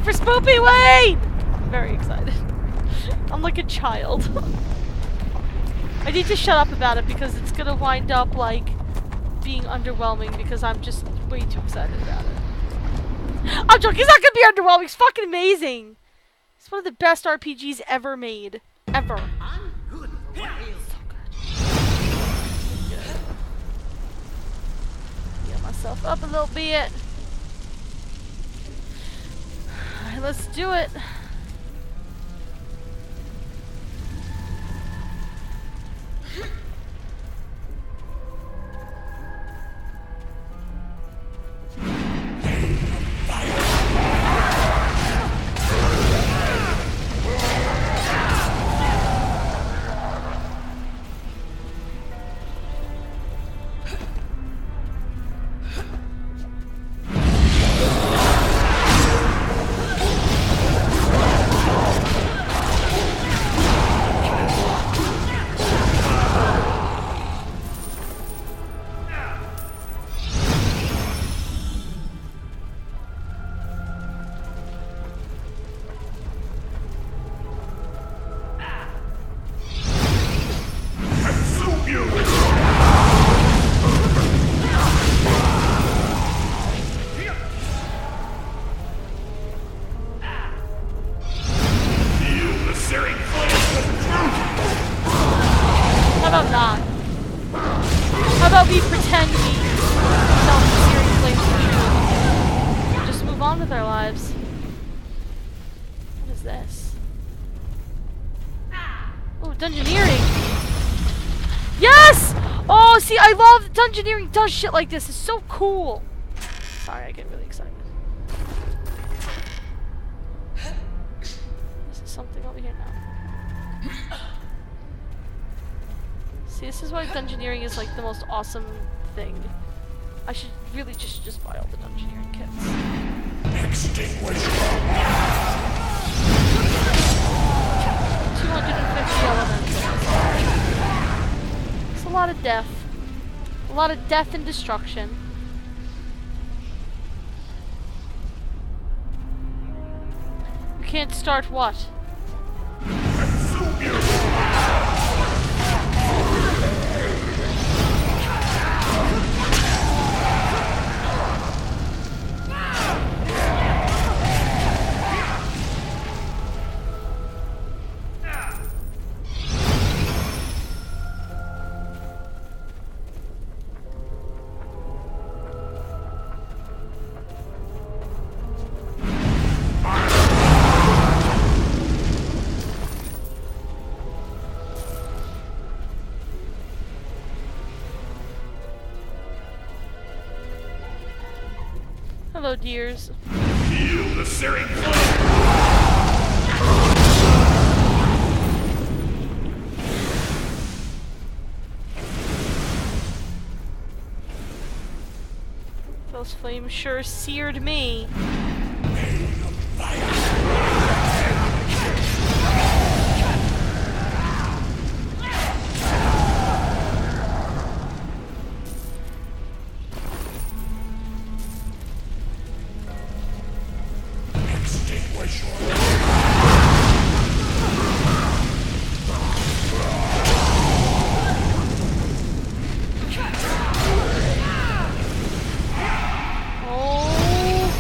S1: for Spoopy, wait! I'm very excited. I'm like a child. I need to shut up about it because it's gonna wind up, like, being underwhelming because I'm just way too excited about it. I'm joking, it's not gonna be underwhelming, it's fucking amazing! It's one of the best RPGs ever made. Ever. So good. Get myself up a little bit. Alright, let's do it. How about not? How about we pretend we tell the searing flames the truth? Just move on with our lives. What is this? Oh, dungeoneering! Yes! Oh, see, I love dungeoneering does shit like this. It's so cool. Sorry, I get really excited. This is something over here now. See, this is why dungeoneering is like the most awesome thing. I should really just buy all the dungeoneering kits.
S3: Extinguish.
S1: 250 elements. It's a lot of death. A lot of death and destruction. We can't start what? Hello, dears.
S3: Feel the searing flame.
S1: Those flames sure seared me.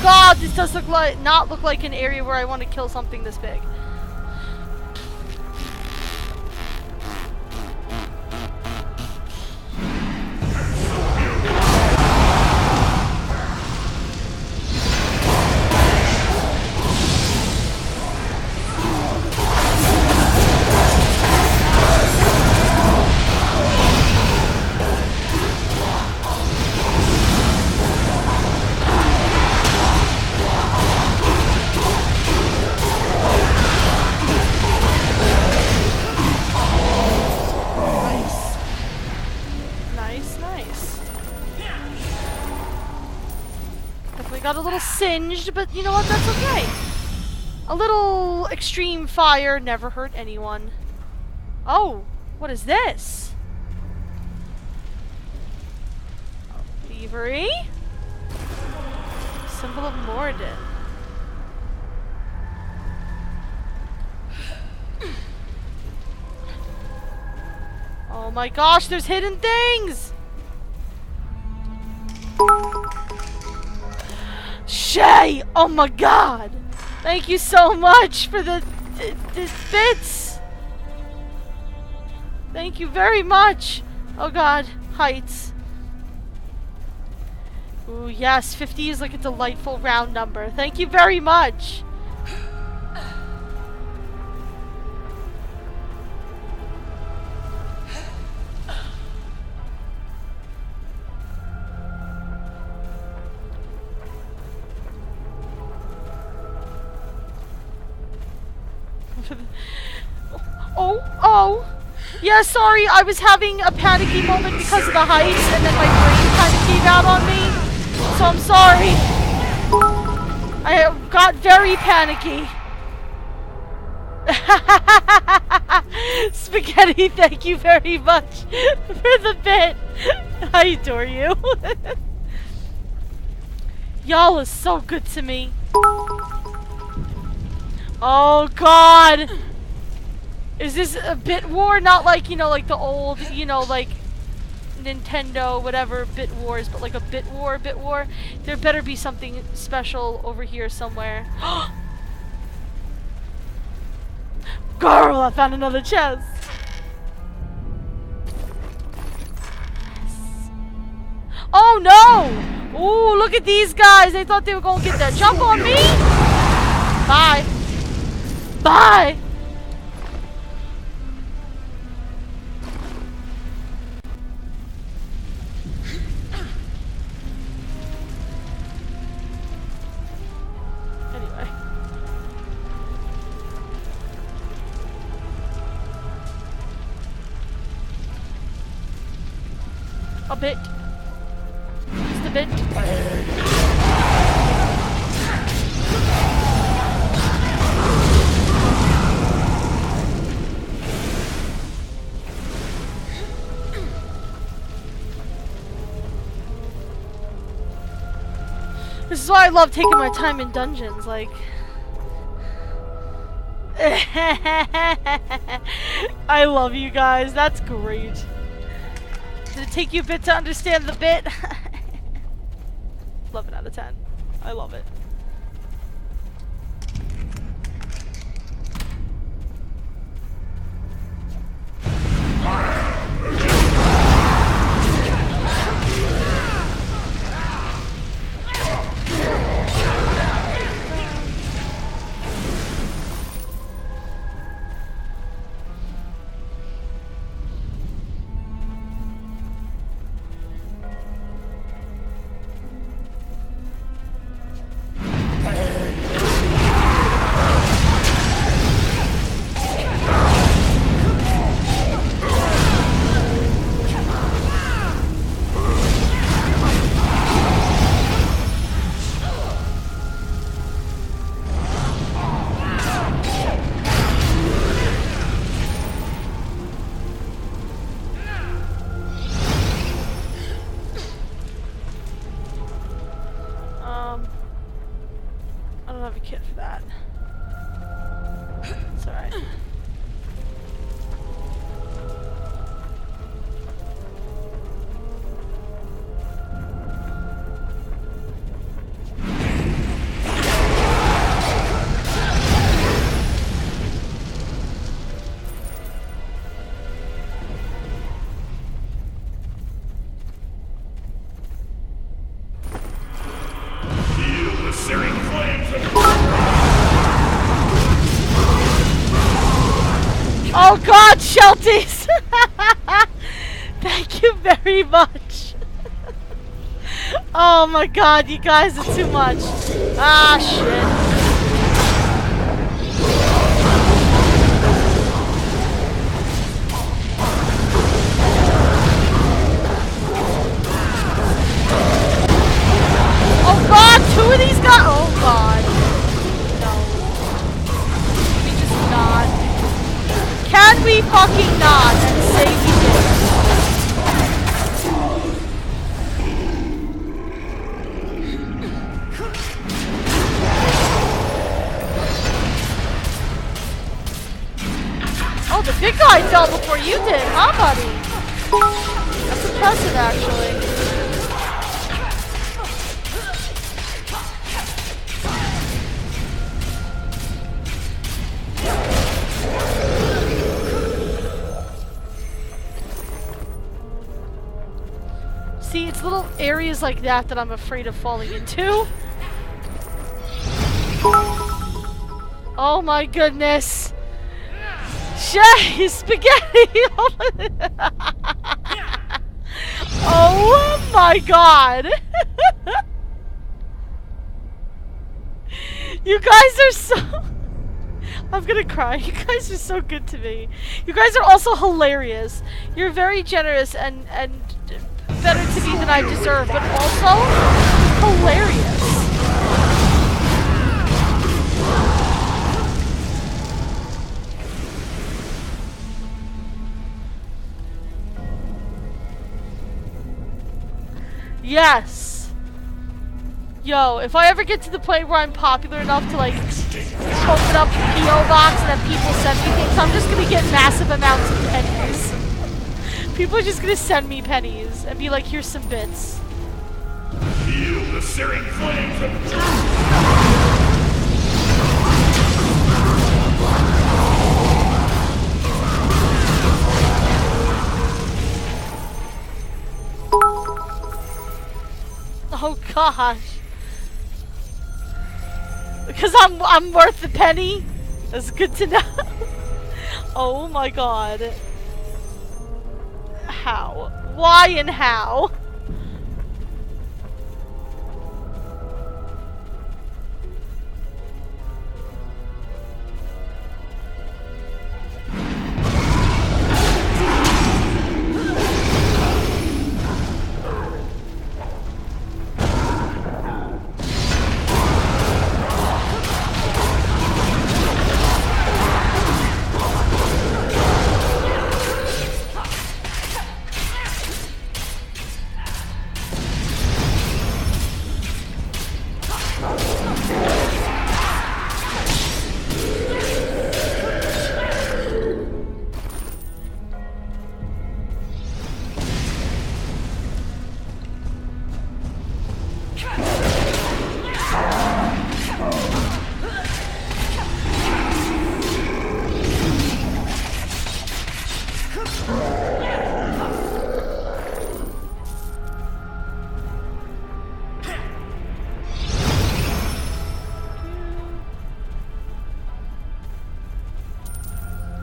S1: God, this does not look like an area where I want to kill something this big. Got a little singed, but you know what? That's okay. A little extreme fire never hurt anyone. Oh, what is this? Thievery? Symbol of Morden. my gosh, there's hidden things! Shay! Oh my god! Thank you so much for the bits! Thank you very much! Oh god, heights. Ooh, yes, 50 is like a delightful round number. Thank you very much! Oh! Yeah, sorry, I was having a panicky moment because of the heights, and then my brain kind of gave out on me. So I'm sorry. I got very panicky. Spaghetti, thank you very much for the bit. I adore you. Y'all is so good to me. Oh god! Is this a bit war? Not like, you know, like the old, you know, like Nintendo, whatever, bit wars, but like a bit war. There better be something special over here somewhere. Girl, I found another chest! Yes. Oh no! Ooh, look at these guys! They thought they were gonna get that jump on me! Bye! Bye! Anyway. A bit. Just a bit. This is why I love taking my time in dungeons, like... I love you guys, that's great. Did it take you a bit to understand the bit? 11 out of 10. I love it. I don't have a kit for that. It's alright. Oh god, Shelties! Thank you very much. Oh my god, you guys are too much. Ah, shit. Oh god, two of these guys! Oh god. No. Can we just not? Can we fucking not and say we did? Oh, the big guy fell before you did, huh, buddy? impressive, actually. See, it's little areas like that that I'm afraid of falling into. Oh my goodness. Shay, spaghetti! Oh my god! You guys are so... I'm gonna cry. You guys are so good to me. You guys are also hilarious. You're very generous and better to me than I deserve, but also hilarious. Yes. Yo, if I ever get to the point where I'm popular enough to like open up the PO box and then people send me things, I'm just gonna get massive amounts of pennies. People are just gonna send me pennies and be like, here's some bits.
S3: Feel the searing flames of truth!
S1: Oh gosh. Because I'm worth the penny? That's good to know. Oh my god. How? Why and how?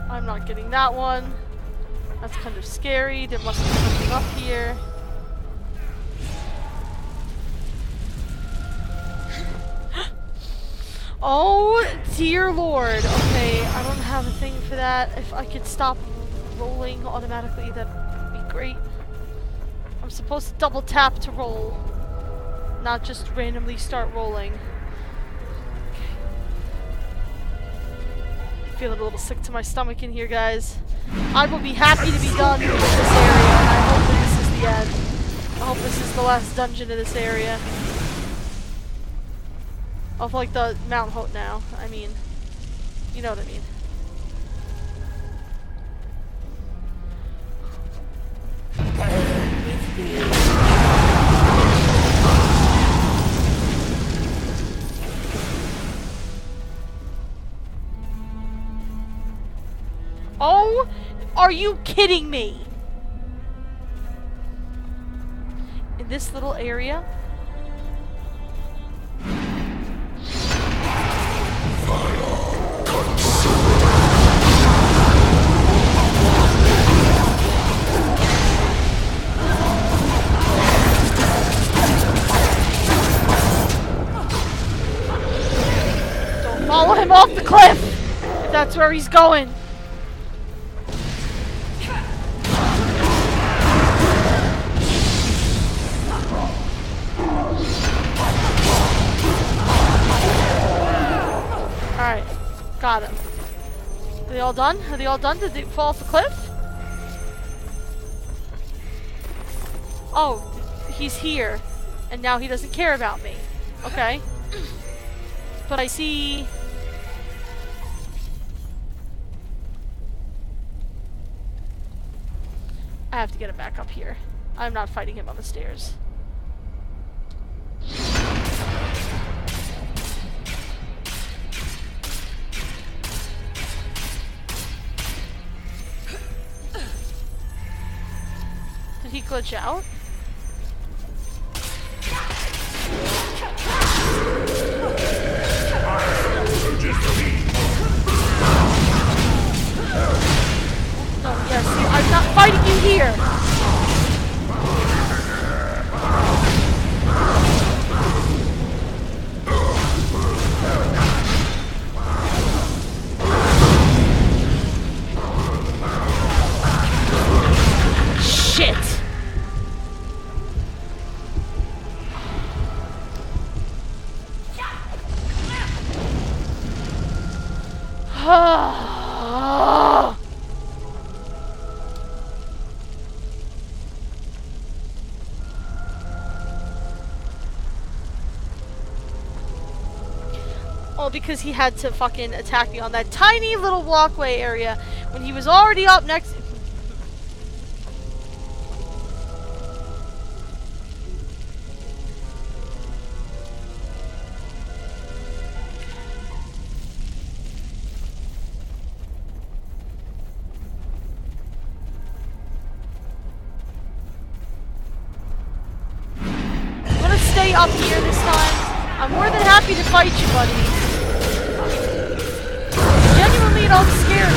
S1: I'm not getting that one. That's kind of scary. There must be something up here. Oh dear lord. Okay, I don't have a thing for that. If I could stop rolling automatically, that would be great. I'm supposed to double tap to roll, not just randomly start rolling. Feeling a little sick to my stomach in here, guys. I will be happy to be done with this area, and I hope that this is the end. I hope this is the last dungeon in this area. Of like the Mount Hope now. I mean, you know what I mean. Oh, are you kidding me? In this little area? Don't follow him off the cliff if that's where he's going. Alright, got him. Are they all done? Are they all done? Did they fall off the cliff? Oh, he's here. And now he doesn't care about me. Okay. But I see... I have to get him back up here. I'm not fighting him on the stairs. Did he glitch out? Oh, yeah, see, I'm not fighting you here! Shit! All because he had to fucking attack me on that tiny little walkway area when he was already up next. I'm gonna stay up here this time. I'm more than happy to fight you, buddy. Genuinely, don't scare me.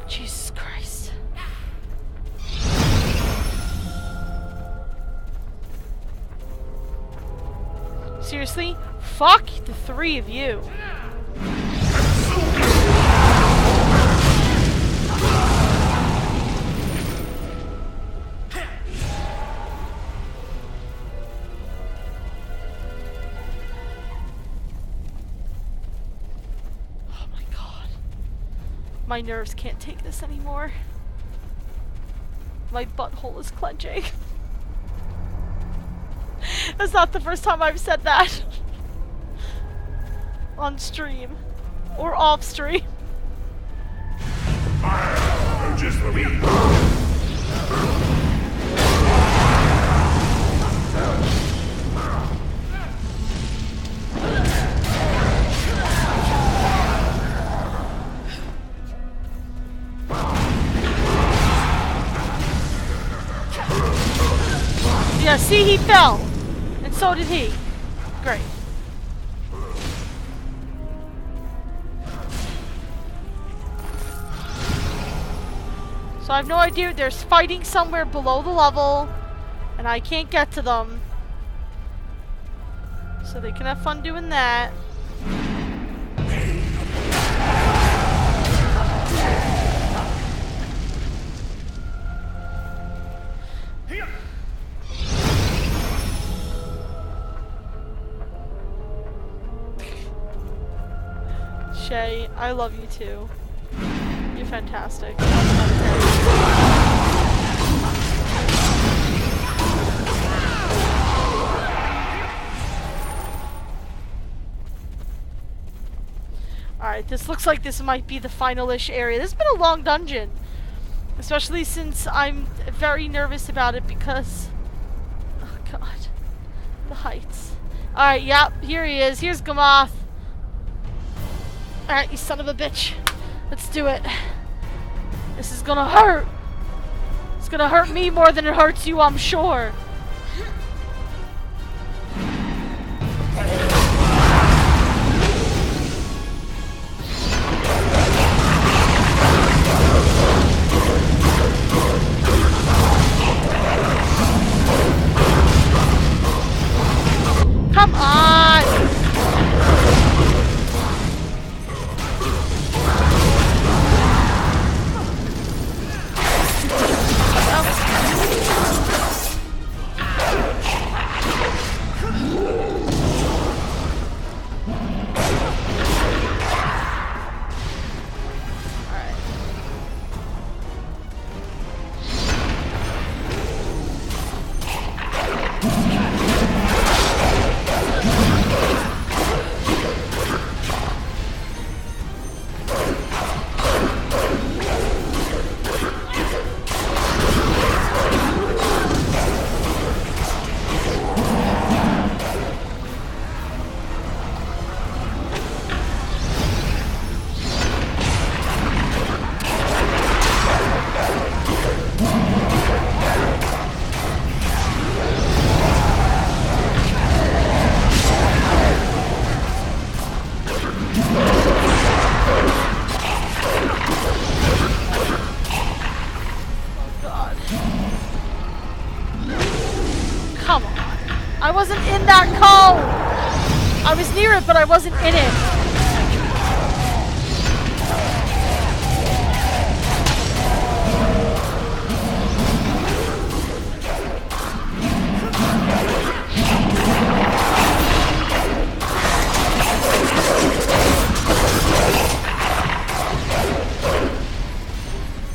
S1: Jesus Christ. Seriously? Fuck the three of you. Oh my god. My nerves can't take this anymore. My butthole is clenching. That's not the first time I've said that. On stream. Or off stream.
S3: Just for me.
S1: Yeah, see, he fell. And so did he. Great. So I have no idea. There's fighting somewhere below the level. And I can't get to them. So they can have fun doing that. Shay, I love you too. You're fantastic. Alright, this looks like this might be the final-ish area. This has been a long dungeon. Especially since I'm very nervous about it because... Oh god. The heights. Alright, yep, here he is. Here's Gamoth. Alright, you son of a bitch. Let's do it. This is gonna hurt. It's gonna hurt me more than it hurts you, I'm sure. Come on. I wasn't in that cone! I was near it, but I wasn't in it.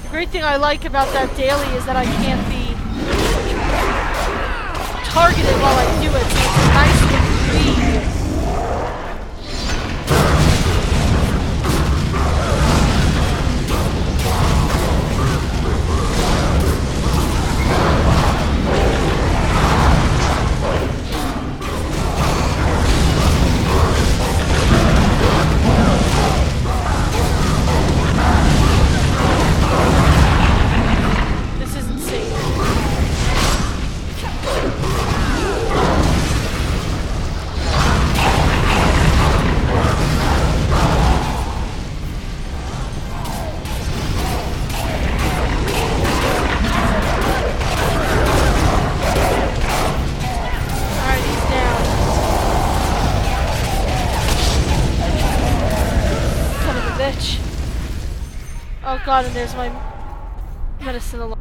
S1: The great thing I like about that daily is that I can't be targeted while I do it, so it's nice to read. This isn't safe. Alright, he's down. Son of a bitch. Oh god, and there's my medicine alone.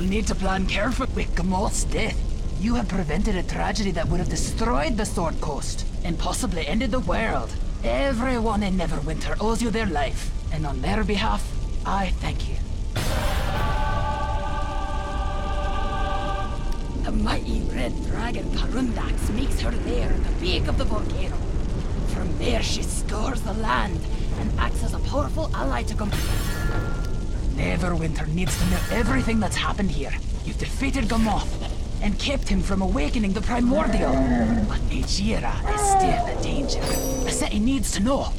S5: need to plan carefully. With Gamoth's death, you have prevented a tragedy that would have destroyed the Sword Coast and possibly ended the world. Everyone in Neverwinter owes you their life, and on their behalf, I thank you.
S6: The mighty red dragon Karundax makes her lair at the peak of the volcano. From there she scours the land and acts as a powerful ally to
S5: Neverwinter needs to know everything that's happened here. You've defeated Gamoth and kept him from awakening the Primordial. But Nejira is still a danger. The city needs to know.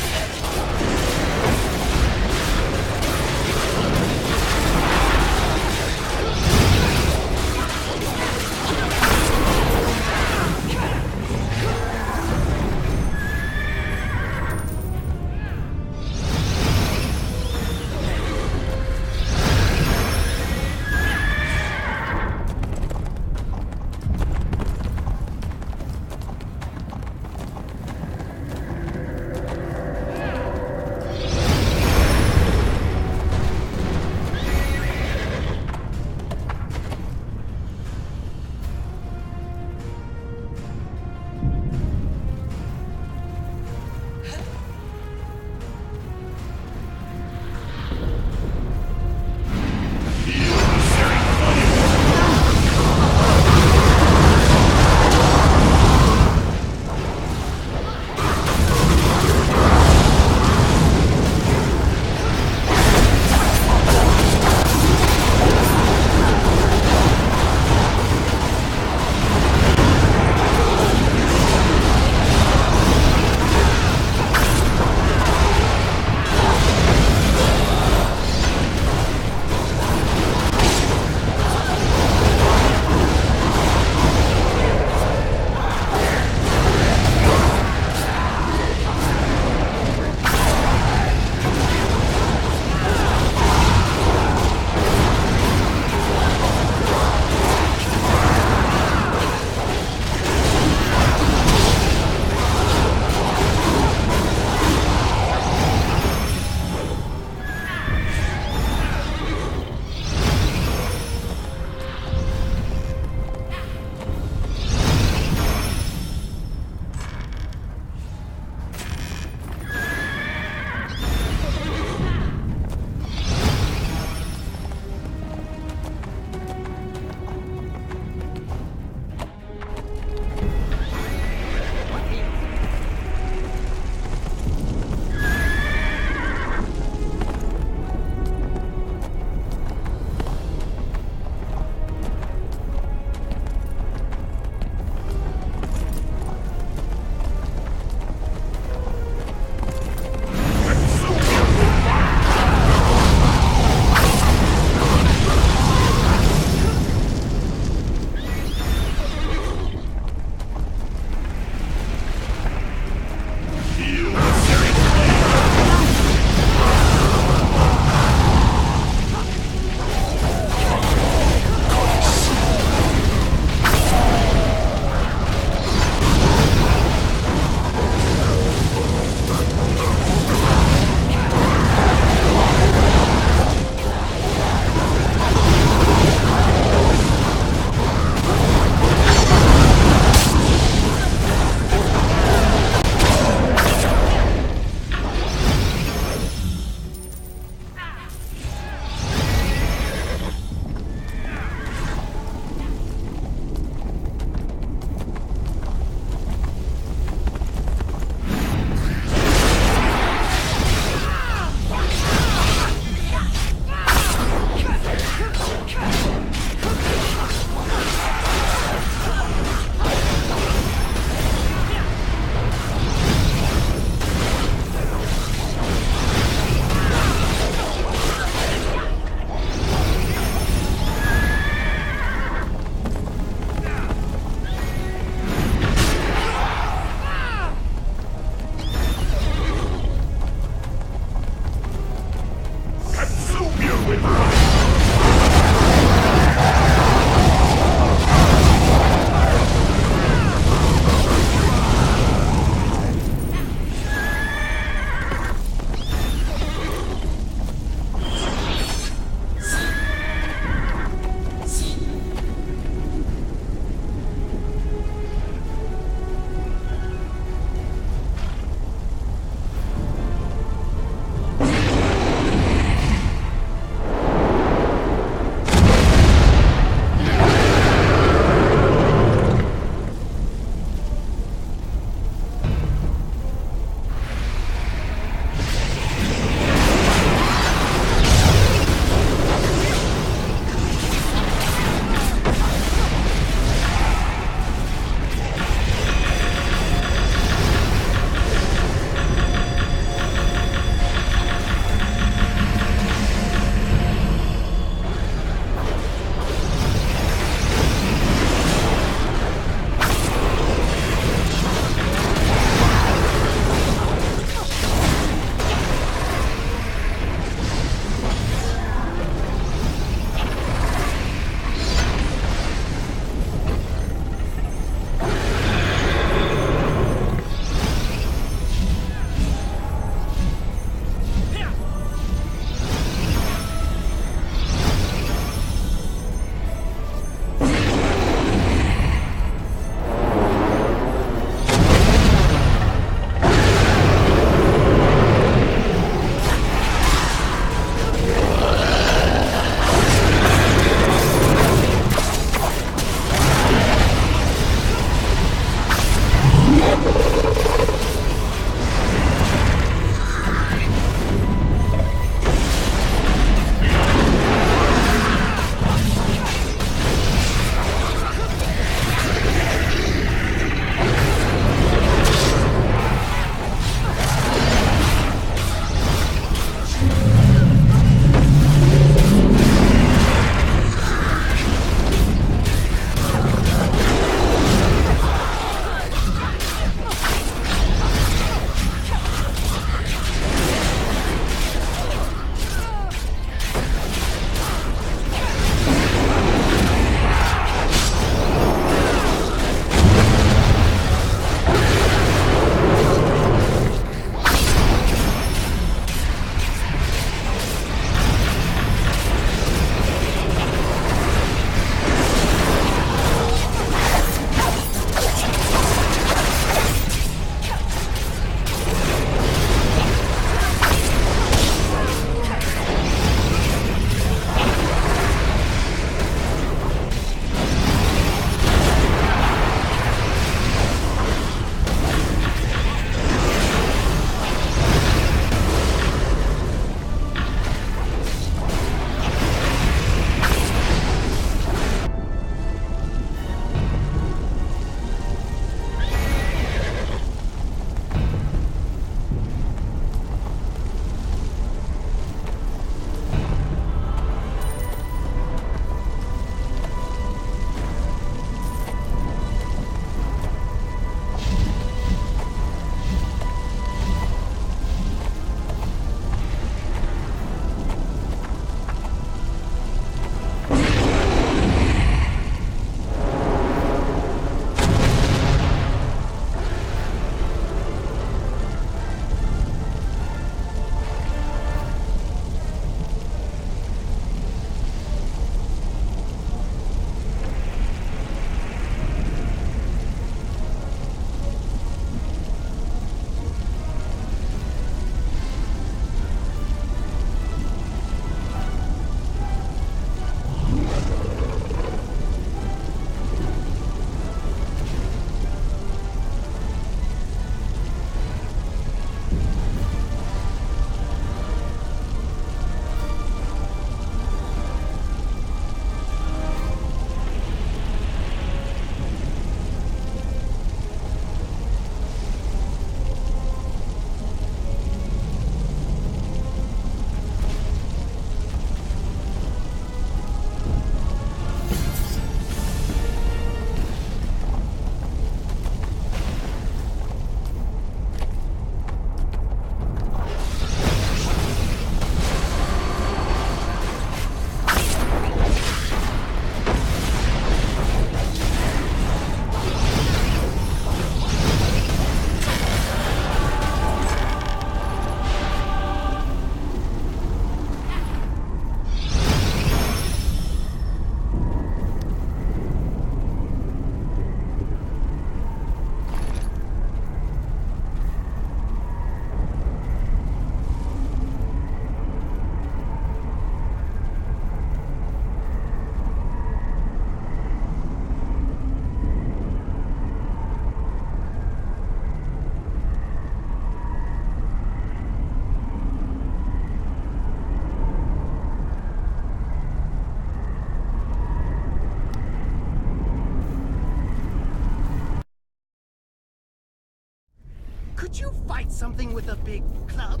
S7: Could you fight something with a big club?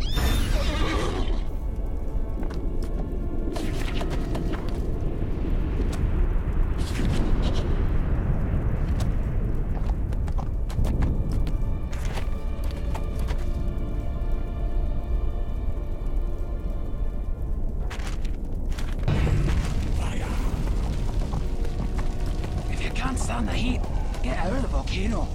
S5: If you can't stand the heat, get out of the volcano.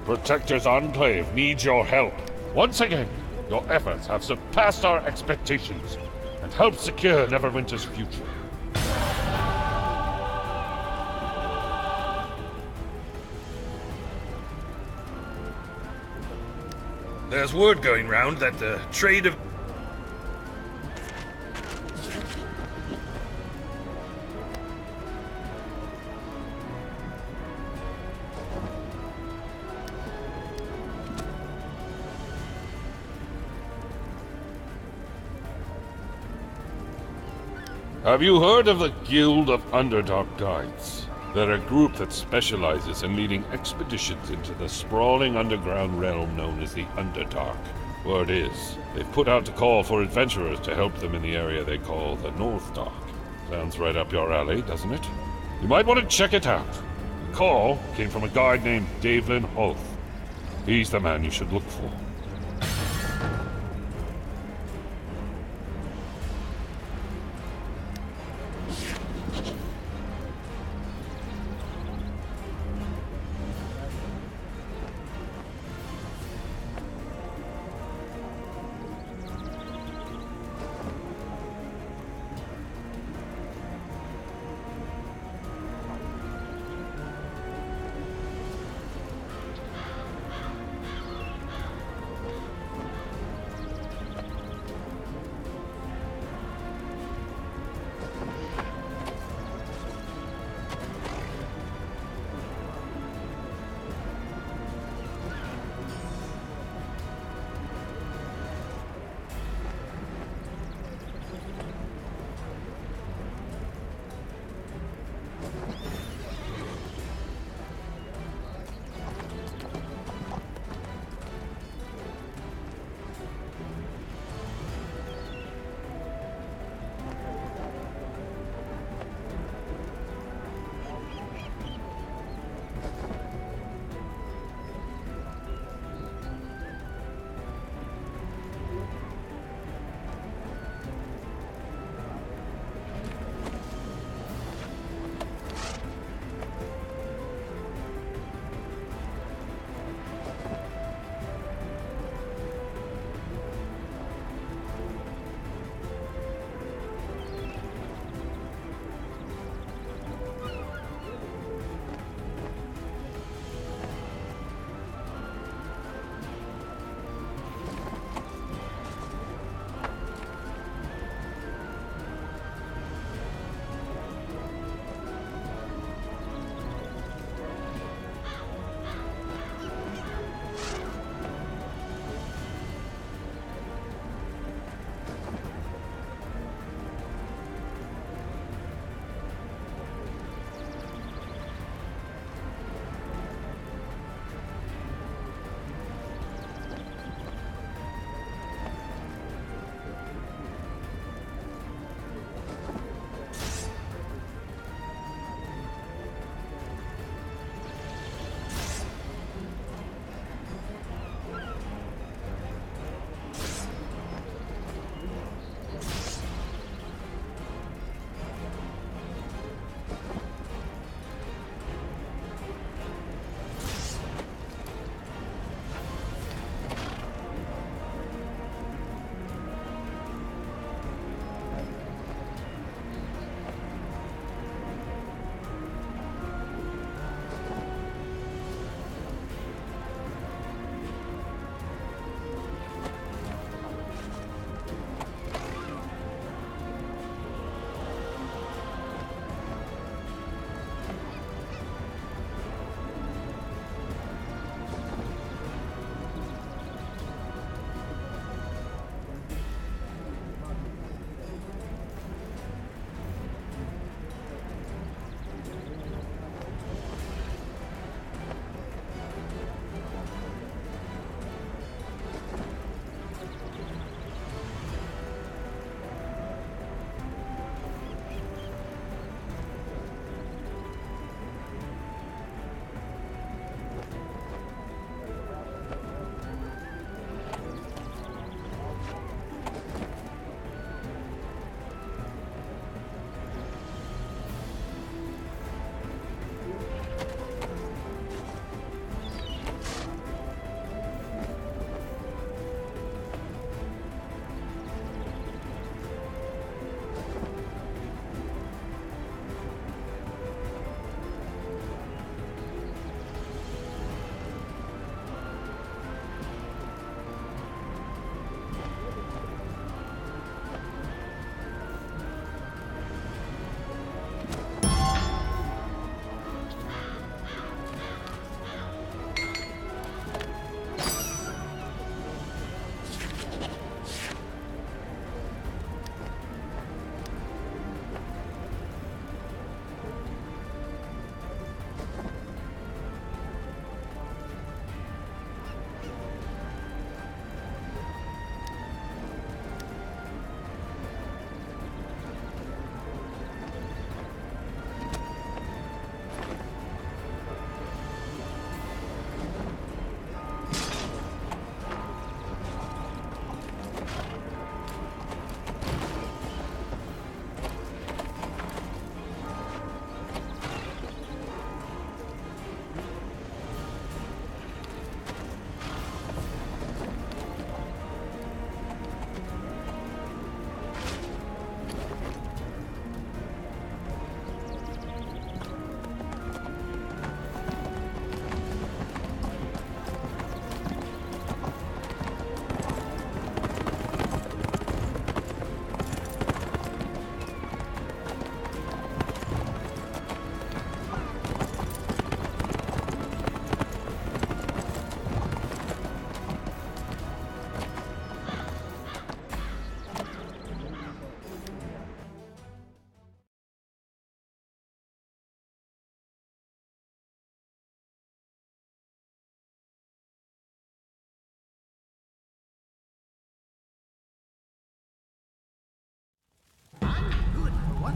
S8: Protector's Enclave needs your help. Once again, your efforts have surpassed our expectations and helped secure Neverwinter's future. There's word going round that the trade of... Have you heard of the Guild of Underdark Guides? They're a group that specializes in leading expeditions into the sprawling underground realm known as the Underdark. Word is, they've put out a call for adventurers to help them in the area they call the North Dark. Sounds right up your alley, doesn't it? You might want to check it out. The call came from a guide named Davlin Hoth. He's the man you should look for.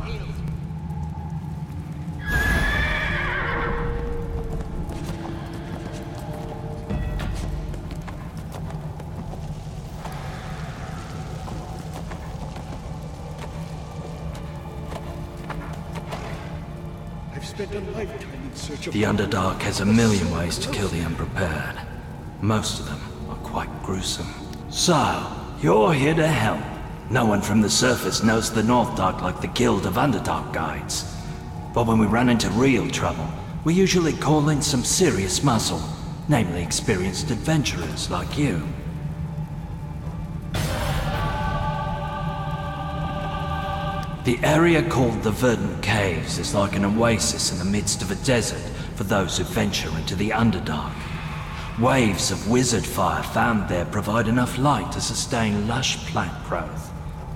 S7: ails you?
S3: I've spent a lifetime in search of...
S9: The Underdark has a million ways to kill the unprepared. Most of them are quite gruesome. So, you're here to help. No one from the surface knows the North Dark like the Guild of Underdark Guides. But when we run into real trouble, we usually call in some serious muscle, namely experienced adventurers like you. The area called the Verdant Caves is like an oasis in the midst of a desert for those who venture into the Underdark. Waves of wizard fire found there provide enough light to sustain lush plant growth.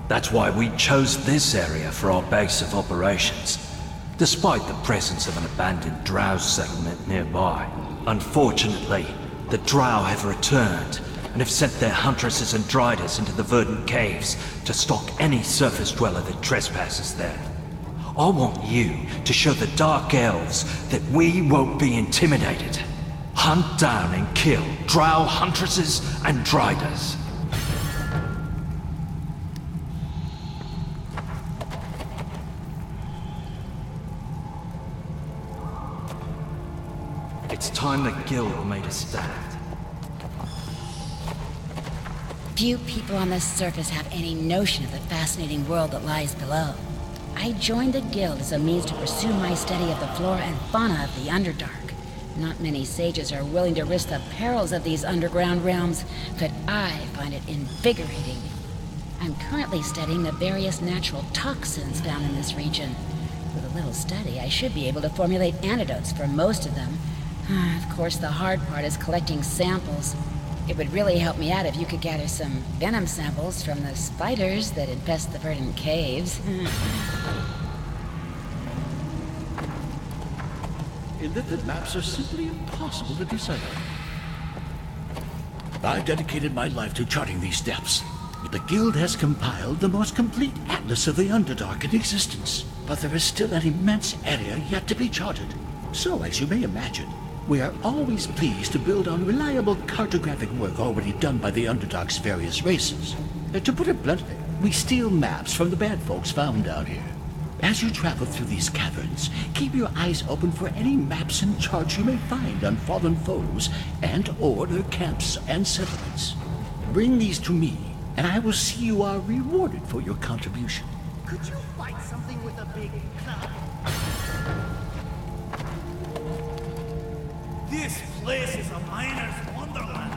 S9: That's why we chose this area for our base of operations, despite the presence of an abandoned drow settlement nearby. Unfortunately, the drow have returned and have sent their huntresses and driders into the Verdant Caves to stalk any surface dweller that trespasses there. I want you to show the Dark Elves that we won't be intimidated. Hunt down and kill drow huntresses and driders. It's time the Guild made a stand.
S6: Few people on the surface have any notion of the fascinating world that lies below. I joined the Guild as a means to pursue my study of the flora and fauna of the Underdark. Not many sages are willing to risk the perils of these underground realms, but I find it invigorating. I'm currently studying the various natural toxins found in this region. With a little study, I should be able to formulate antidotes for most of them. Of course, the hard part is collecting samples. It would really help me out if you could gather some venom samples from the spiders that infest the Verdant Caves.
S3: Illithid maps are simply impossible to decipher. I've dedicated my life to charting these depths. The Guild has compiled the most complete atlas of the Underdark in existence, but there is still an immense area yet to be charted. So, as you may imagine, we are always pleased to build on reliable cartographic work already done by the Underdark's various races. To put it bluntly, we steal maps from the bad folks found out here. As you travel through these caverns, keep your eyes open for any maps and charts you may find on fallen foes and/or their camps and settlements. Bring these to me, and I will see you are rewarded for your contribution.
S7: Could you fight something with a big club? This place is a miner's wonderland.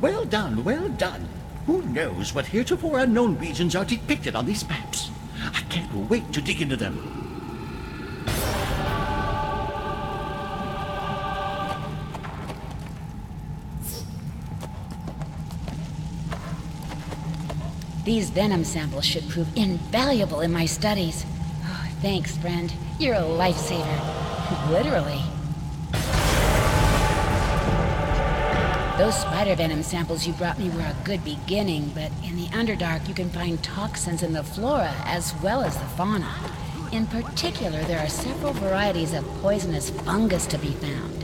S10: Well done, well done. Who knows what heretofore unknown regions are depicted on these maps? I can't wait to dig into them.
S6: These venom samples should prove invaluable in my studies. Oh, thanks, friend. You're a lifesaver. Literally. Those spider venom samples you brought me were a good beginning, but in the Underdark you can find toxins in the flora as well as the fauna. In particular, there are several varieties of poisonous fungus to be found.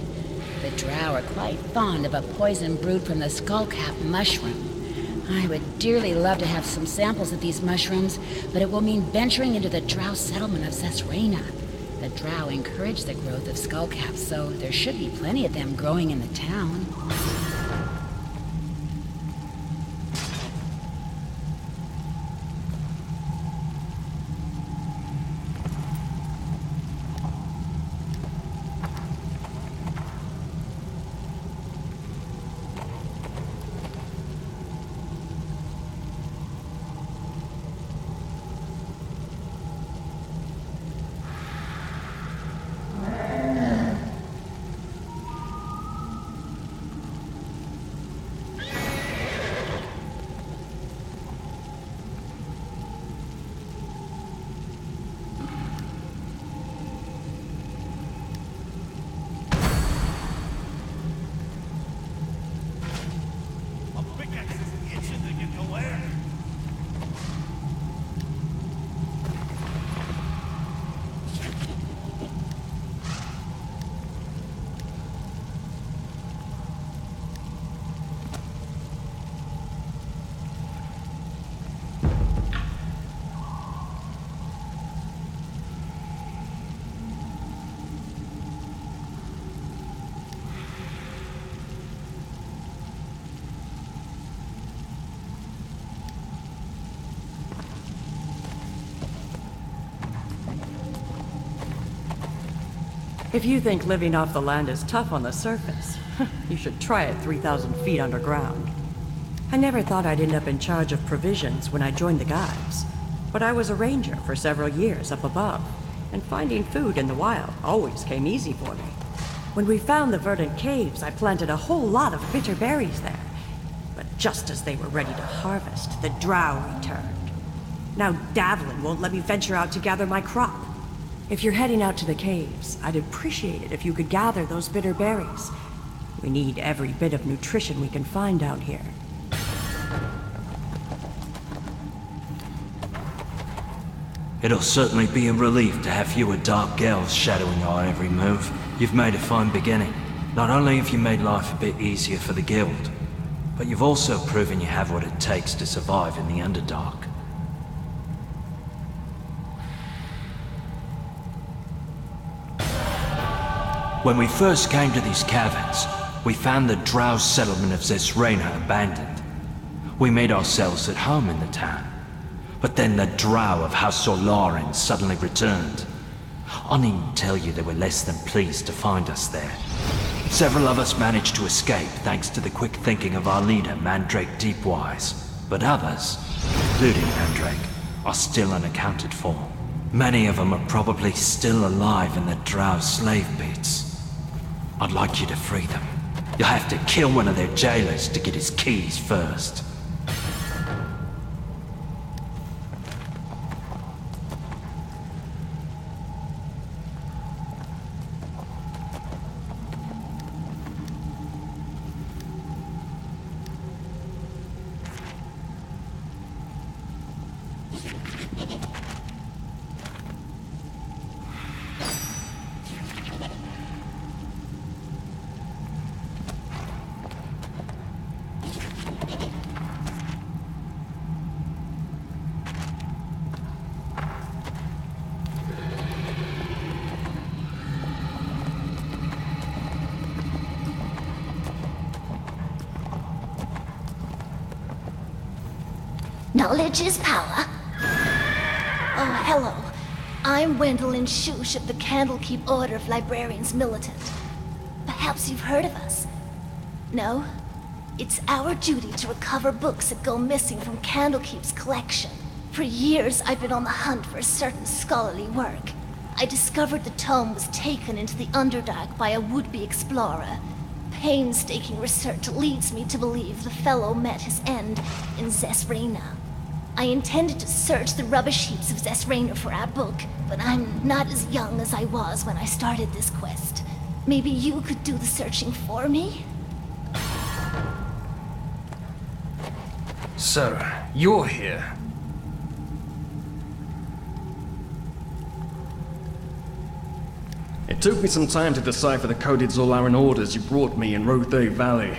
S6: The drow are quite fond of a poison brewed from the skullcap mushroom. I would dearly love to have some samples of these mushrooms, but it will mean venturing into the drow settlement of Zesrena. The drow encourage the growth of skullcaps, so there should be plenty of them growing in the town.
S11: If you think living off the land is tough on the surface, you should try it 3,000 feet underground. I never thought I'd end up in charge of provisions when I joined the guides, but I was a ranger for several years up above, and finding food in the wild always came easy for me. When we found the verdant caves, I planted a whole lot of bitter berries there, but just as they were ready to harvest, the drow returned. Now Davlin won't let me venture out to gather my crop. If you're heading out to the caves, I'd appreciate it if you could gather those bitter berries. We need every bit of nutrition we can find out here.
S9: It'll certainly be a relief to have fewer dark gals shadowing our every move. You've made a fine beginning. Not only have you made life a bit easier for the guild, but you've also proven you have what it takes to survive in the Underdark. When we first came to these caverns, we found the drow settlement of Zesrena abandoned. We made ourselves at home in the town. But then the drow of House Solarin suddenly returned. I needn't tell you they were less than pleased to find us there. Several of us managed to escape thanks to the quick thinking of our leader, Mandrake Deepwise. But others, including Mandrake, are still unaccounted for. Many of them are probably still alive in the drow slave pits. I'd like you to free them. You'll have to kill one of their jailers to get his keys first.
S12: Knowledge is power. Oh, hello. I'm Wendell Shush of the Candlekeep Order of Librarians Militant. Perhaps you've heard of us. No? It's our duty to recover books that go missing from Candlekeep's collection. For years, I've been on the hunt for a certain scholarly work. I discovered the tome was taken into the Underdark by a would-be explorer. Painstaking research leads me to believe the fellow met his end in Zesrina. I intended to search the rubbish heaps of Zesrina for our book, but I'm not as young as I was when I started this quest. Maybe you could do the searching for me?
S13: So, you're here. It took me some time to decipher the coded Zolaran orders you brought me in Rothay Valley,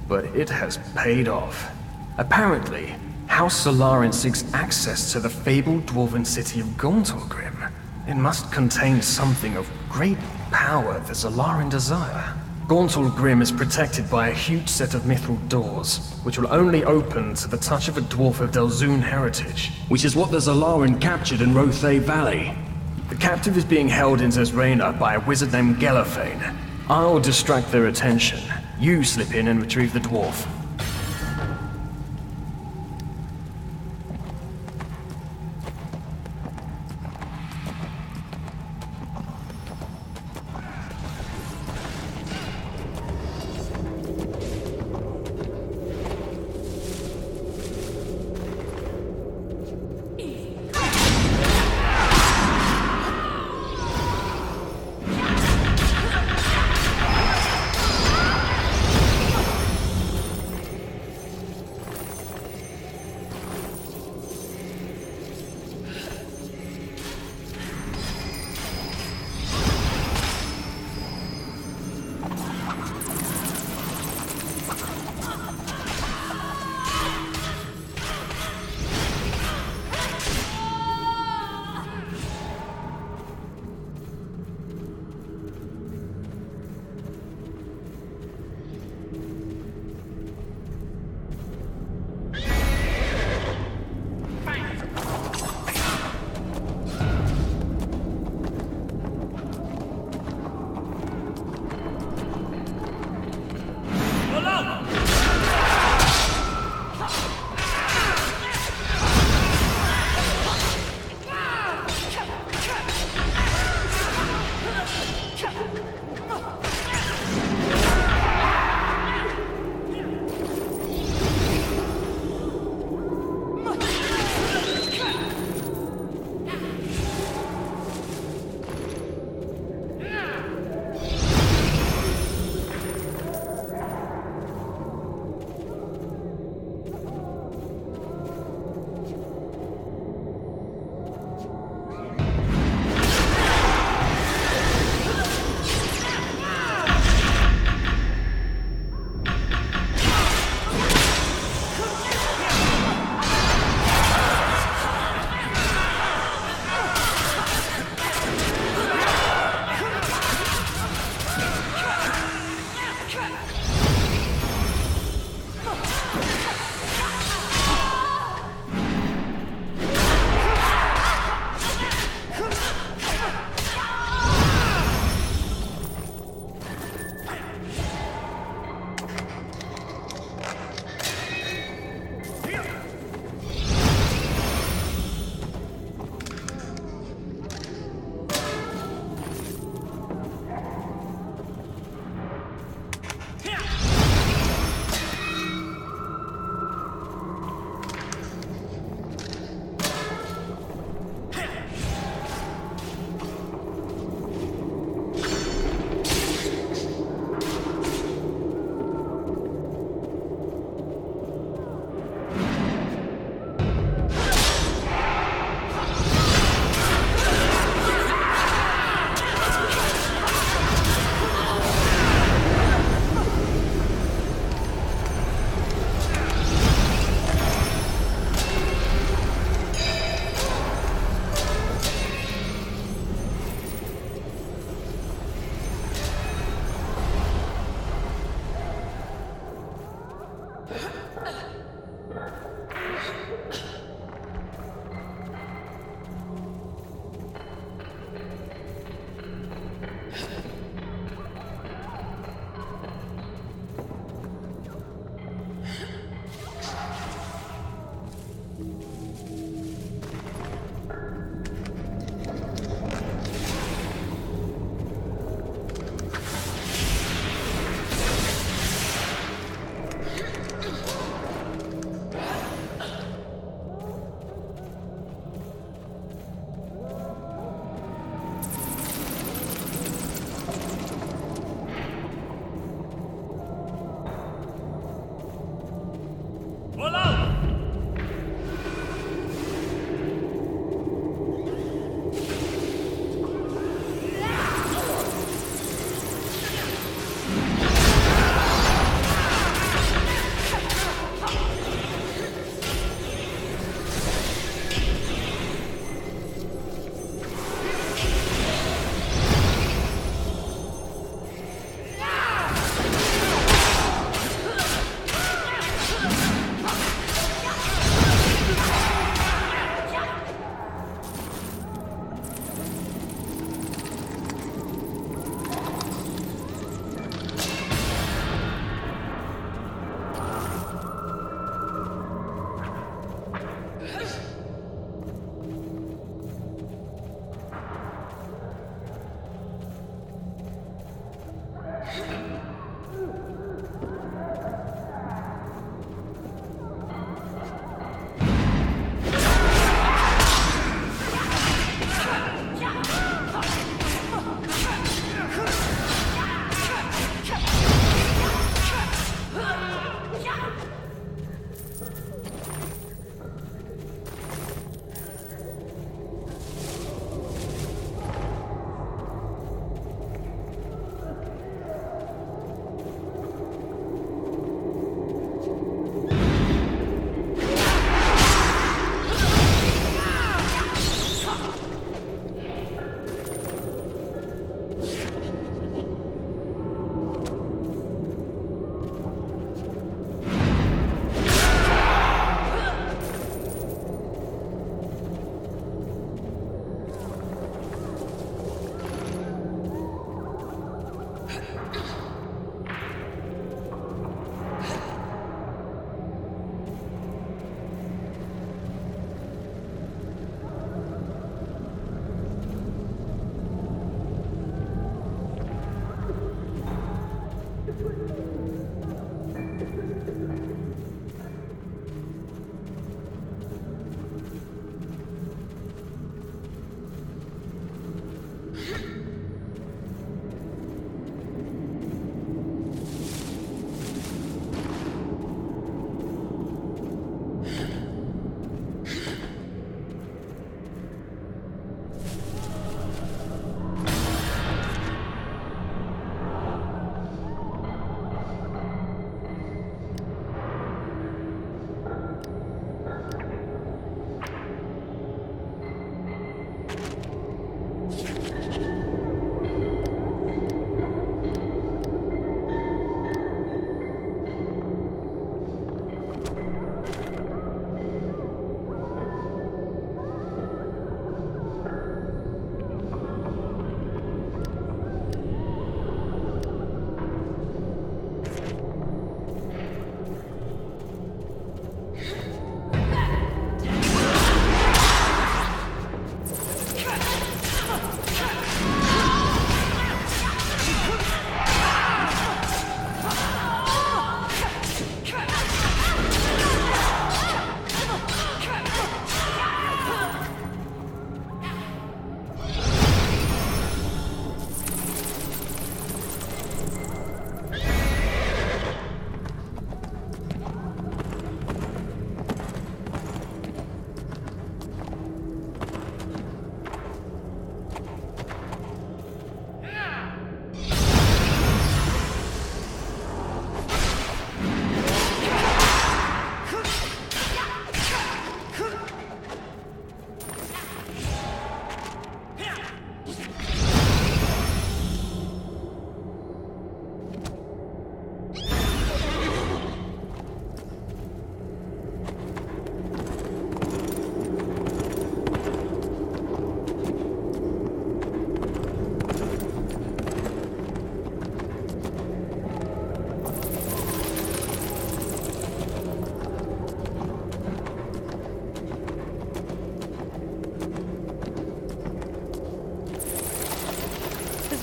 S13: but it has paid off. Apparently, House Zolaran seeks access to the fabled dwarven city of Gauntlgrim. It must contain something of great power the Zolaran desire. Gauntlgrim is protected by a huge set of mithril doors, which will only open to the touch of a dwarf of Delzoun heritage, which is what the Zolaran captured in Rothay Valley. The captive is being held in Zesrina by a wizard named Gellerfane. I'll distract their attention. You slip in and retrieve the dwarf.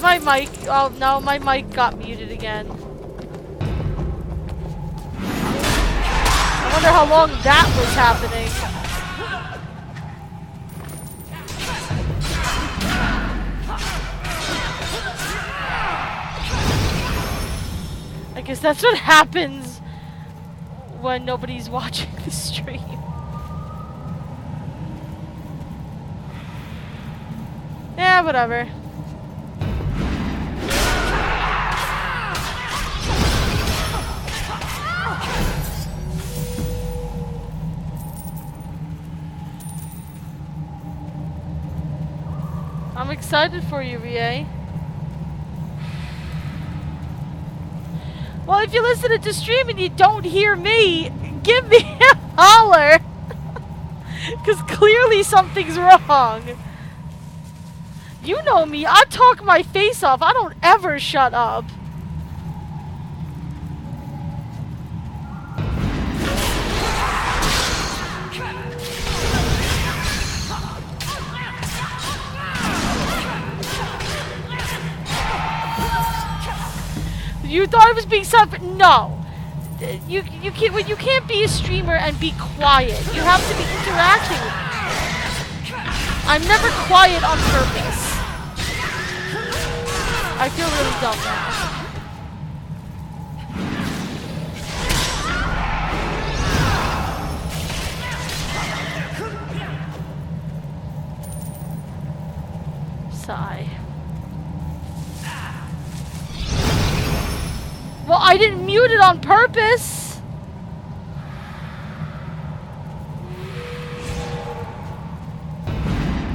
S1: My mic, oh no, my mic got muted again. I wonder how long that was happening. I guess that's what happens when nobody's watching the stream. Yeah, whatever. I'm excited for you, VA. Well, if you listen to the stream and you don't hear me, give me a holler. Because clearly something's wrong. You know me, I talk my face off. I don't ever shut up. You thought it was being self? No. You can't be a streamer and be quiet. You have to be interacting with me. I'm never quiet on purpose. I feel really dumb now. Sigh. Well, I didn't mute it on purpose.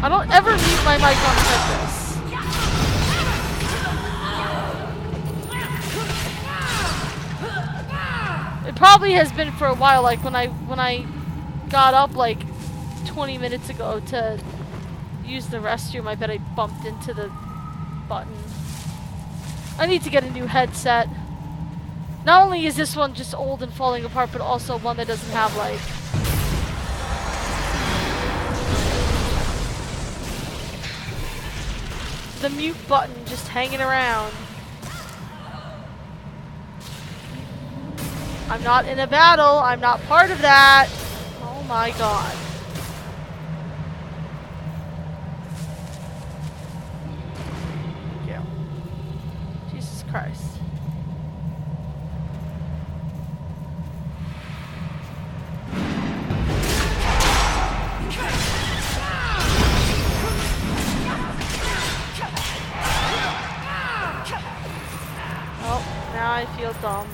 S1: I don't ever mute my mic on purpose. It probably has been for a while, like when I got up like 20 minutes ago to use the restroom, I bet I bumped into the button. I need to get a new headset. Not only is this one just old and falling apart, but also one that doesn't have like the mute button just hanging around. I'm not in a battle. I'm not part of that. Oh my god. Yeah. Jesus Christ. Oh, now I feel dumb.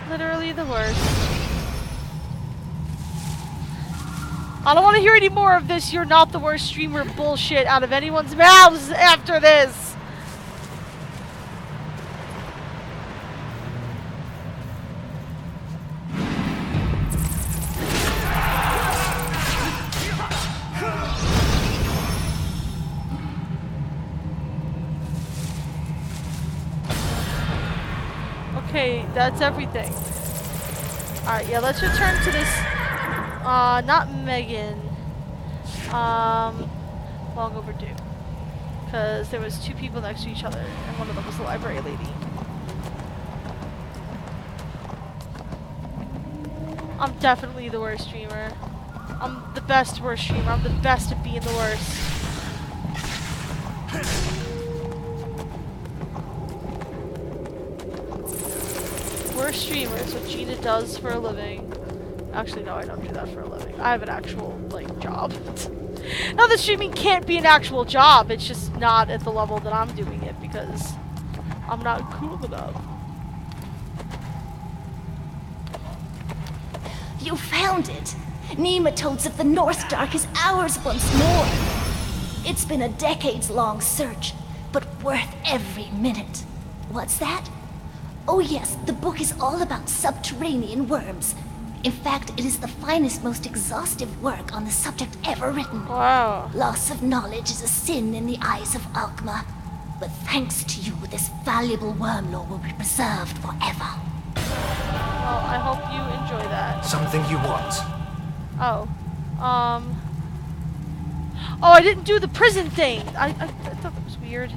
S1: Literally the worst. I don't want to hear any more of this "you're not the worst streamer" bullshit out of anyone's mouths after this. Okay, that's everything. Alright, yeah, let's return to this, not Megan. Long overdue. Because there was two people next to each other, and one of them was the library lady. I'm definitely the worst streamer. I'm the best worst streamer. I'm the best at being the worst. Worst streamer is what Gina does for a living. Actually, no, I don't do that for a living. I have an actual, like, job. Not that streaming can't be an actual job, it's just not at the level that I'm doing it because I'm not cool enough.
S12: You found it! Nematodes of the North Dark is ours once more! It's been a decades-long search, but worth every minute. What's that? Oh yes, the book is all about subterranean worms. In fact, it is the finest, most exhaustive work on the subject ever written.
S1: Wow.
S12: Loss of knowledge is a sin in the eyes of Alkma. But thanks to you, this valuable worm lore will be preserved forever.
S1: Well, I hope you enjoy that.
S14: Something you want?
S1: Oh. Oh, I didn't do the prison thing! I thought that was weird.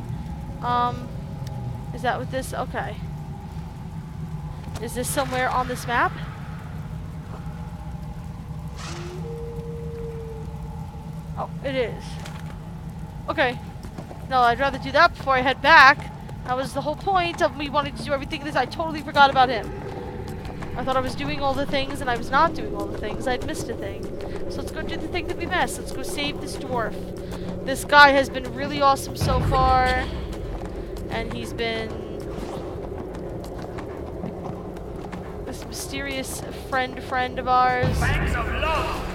S1: Is that what this? Okay. Is this somewhere on this map? Oh, it is. Okay. No, I'd rather do that before I head back. That was the whole point of me wanting to do everything this. I totally forgot about him. I thought I was doing all the things, and I was not doing all the things. I'd missed a thing. So let's go do the thing that we missed. Let's go save this dwarf. This guy has been really awesome so far. And he's been this mysterious friend of ours.
S7: Banks of love.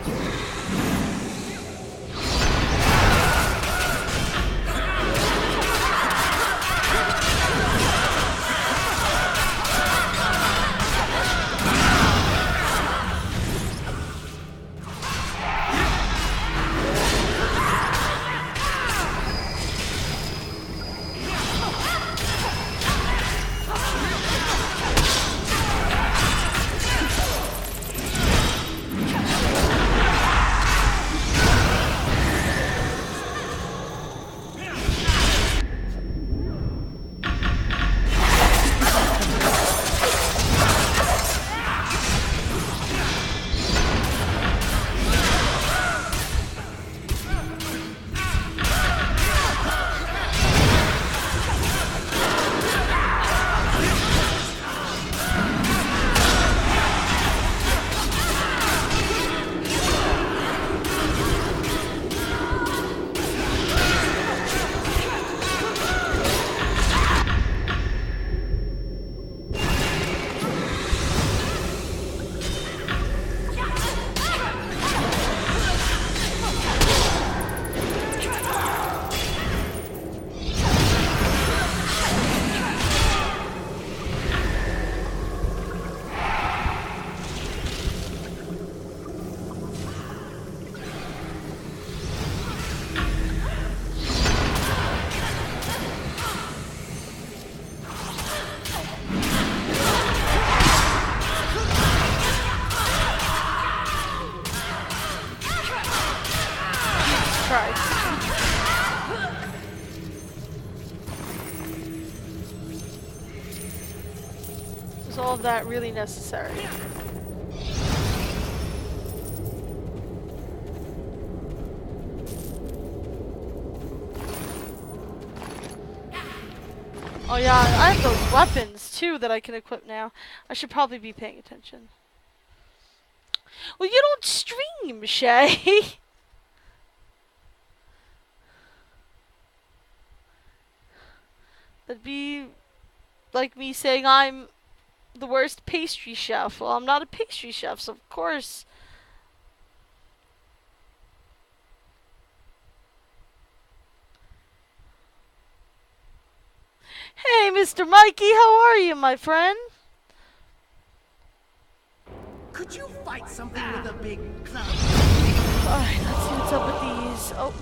S1: Was all of that really necessary? Oh yeah, I have those weapons too that I can equip now. I should probably be paying attention. Well, you don't stream, Shay. That'd be like me saying I'm the worst pastry chef. Well, I'm not a pastry chef, so of course Mr. Mikey, how are you, my friend?
S7: Could you fight something with a big club?
S1: Alright, let's see what's up with these. Oh.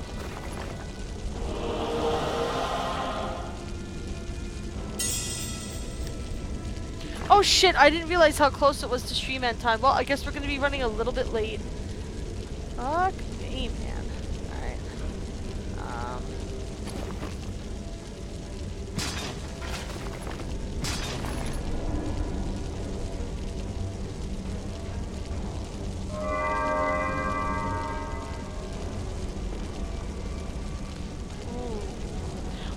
S1: Oh shit, I didn't realize how close it was to stream end time. Well, I guess we're gonna be running a little bit late. Fuck me, man. Alright.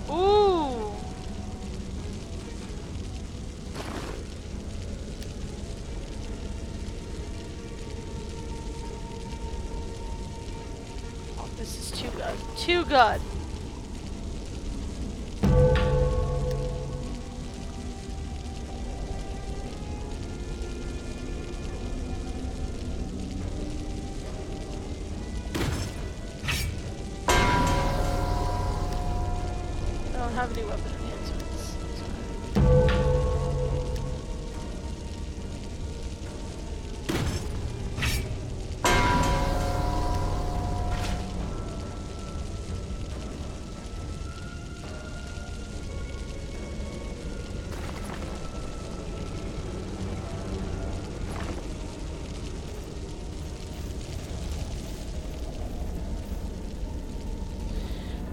S1: Ooh. Ooh. Oh, this is too good. Too good. I don't have any weapon enhancements.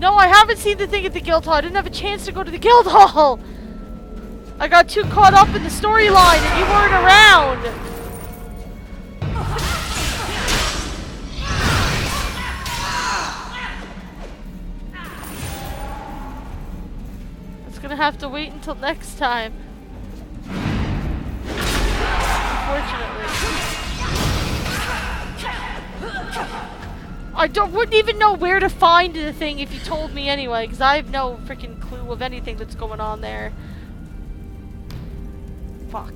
S1: No, I haven't seen the thing at the guild hall. I didn't have a chance to go to the guild hall. I got too caught up in the storyline and you weren't around. It's gonna have to wait until next time. Unfortunately. I wouldn't even know where to find the thing if you told me anyway, because I have no freaking clue of anything that's going on there. Fuck.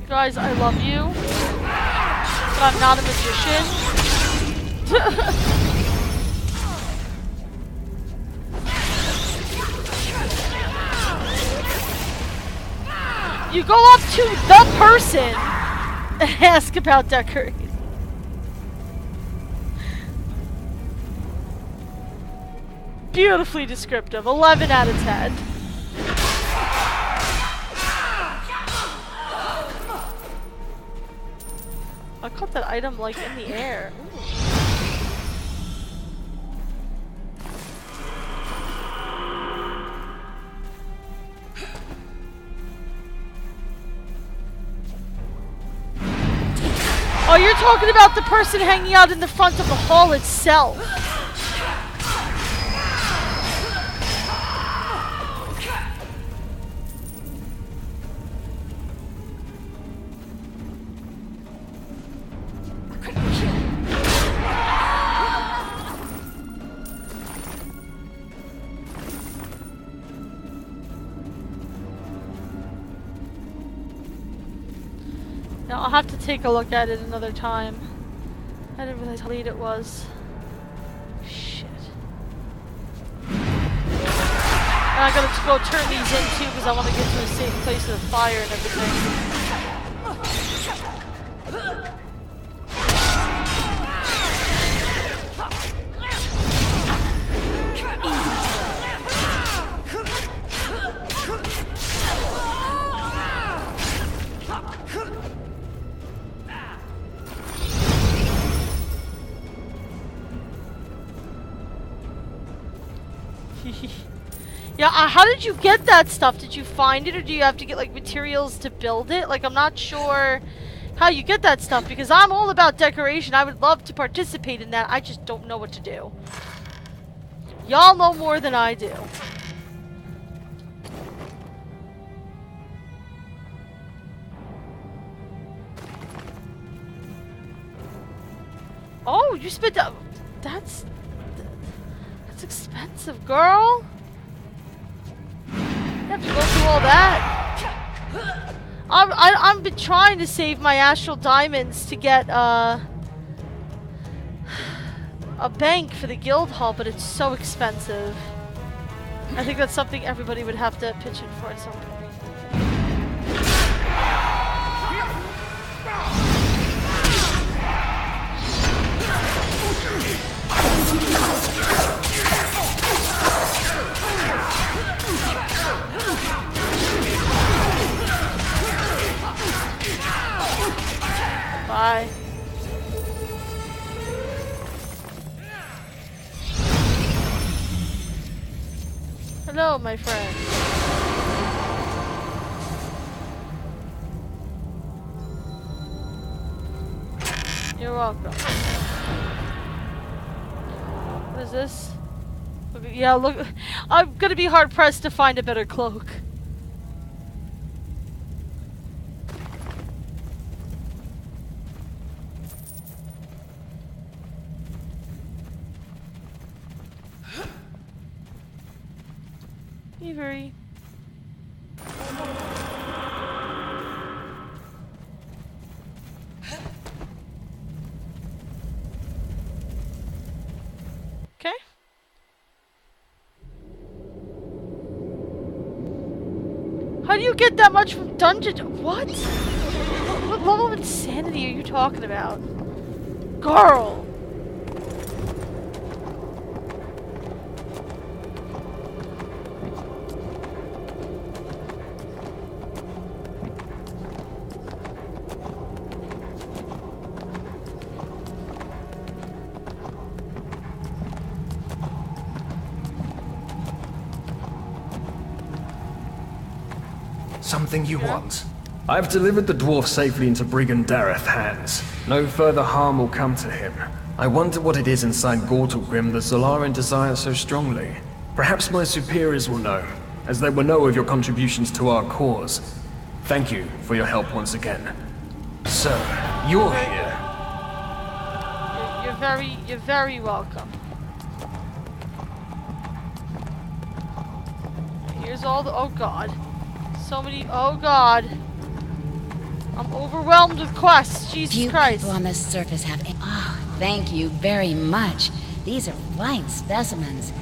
S1: Guys, I love you, but I'm not a magician. You go up to the person and ask about decorating. Beautifully descriptive. 11 out of 10. I caught that item like in the air. Ooh. Oh, you're talking about the person hanging out in the front of the hall itself. Now I'll have to take a look at it another time. I didn't realize how late it was. Shit. And I gotta go turn these in too because I want to get to a safe place with fire and everything. Yeah, how did you get that stuff? Did you find it, or do you have to get, like, materials to build it? Like, I'm not sure how you get that stuff, because I'm all about decoration. I would love to participate in that. I just don't know what to do. Y'all know more than I do. Oh, you spent that's expensive, girl. You have to go through all that. I've been trying to save my astral diamonds to get a bank for the guild hall, but it's so expensive. I think that's something everybody would have to pitch in for at some point. Bye. Hello, my friend. You're welcome. What is this? Look, yeah, look. I'm gonna be hard pressed to find a better cloak. Avery. Okay. How do you get that much from dungeon? What? What level of insanity are you talking about? Girl!
S13: Something you want? I've delivered the dwarf safely into Brigand Dareth's hands. No further harm will come to him. I wonder what it is inside Gortalgrim the Zolaran desire so strongly. Perhaps my superiors will know, as they will know of your contributions to our cause. Thank you for your help once again. So, you're here.
S1: You're very welcome. Here's all the, oh god. So many, oh god. I'm overwhelmed with quests, Jesus
S6: Few
S1: Christ.
S6: people on the surface have, oh, thank you very much. These are fine specimens.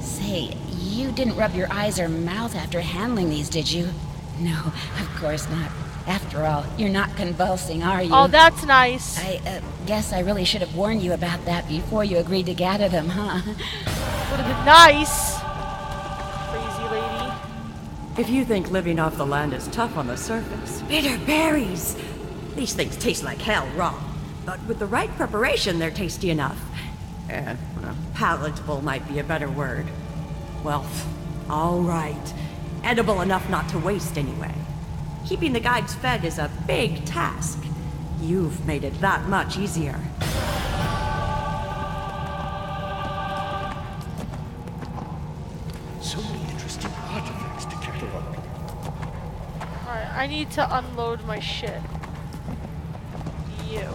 S6: Say, you didn't rub your eyes or mouth after handling these, did you? No, of course not. After all, you're not convulsing, are you?
S1: Oh, that's nice.
S6: I guess I really should have warned you about that before you agreed to gather them, huh?
S1: Would have been nice. Crazy lady.
S11: If you think living off the land is tough on the surface, bitter berries! These things taste like hell raw. But with the right preparation, they're tasty enough. Palatable might be a better word. Well, all right. Edible enough not to waste anyway. Keeping the guides fed is a big task. You've made it that much easier.
S10: So many interesting artifacts to catalog.
S1: Alright, I need to unload my shit. You.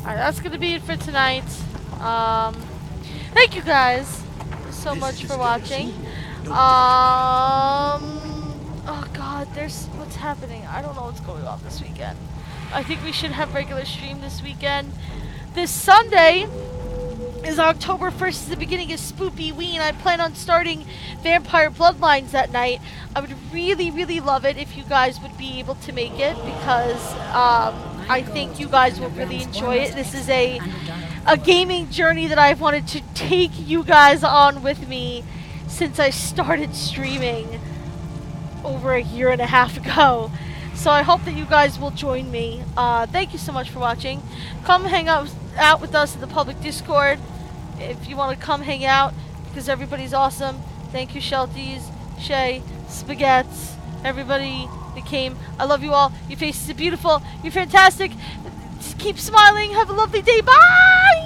S1: Alright, that's gonna be it for tonight. Thank you guys so much for watching. Oh god, there's what's happening. I don't know what's going on this weekend. I think we should have regular stream this weekend. This Sunday is October 1st, is the beginning of Spoopy-ween. I plan on starting Vampire Bloodlines that night. I would really, really love it if you guys would be able to make it, because I think you guys will really enjoy it. This is a gaming journey that I've wanted to take you guys on with me since I started streaming over a year and a half ago. So I hope that you guys will join me. Thank you so much for watching. Come hang out with us in the public Discord. if you want to come hang out, because everybody's awesome. Thank you, Shelties, Shay, Spaghetts, everybody that came. I love you all. Your faces are beautiful. You're fantastic. Just keep smiling. Have a lovely day. Bye!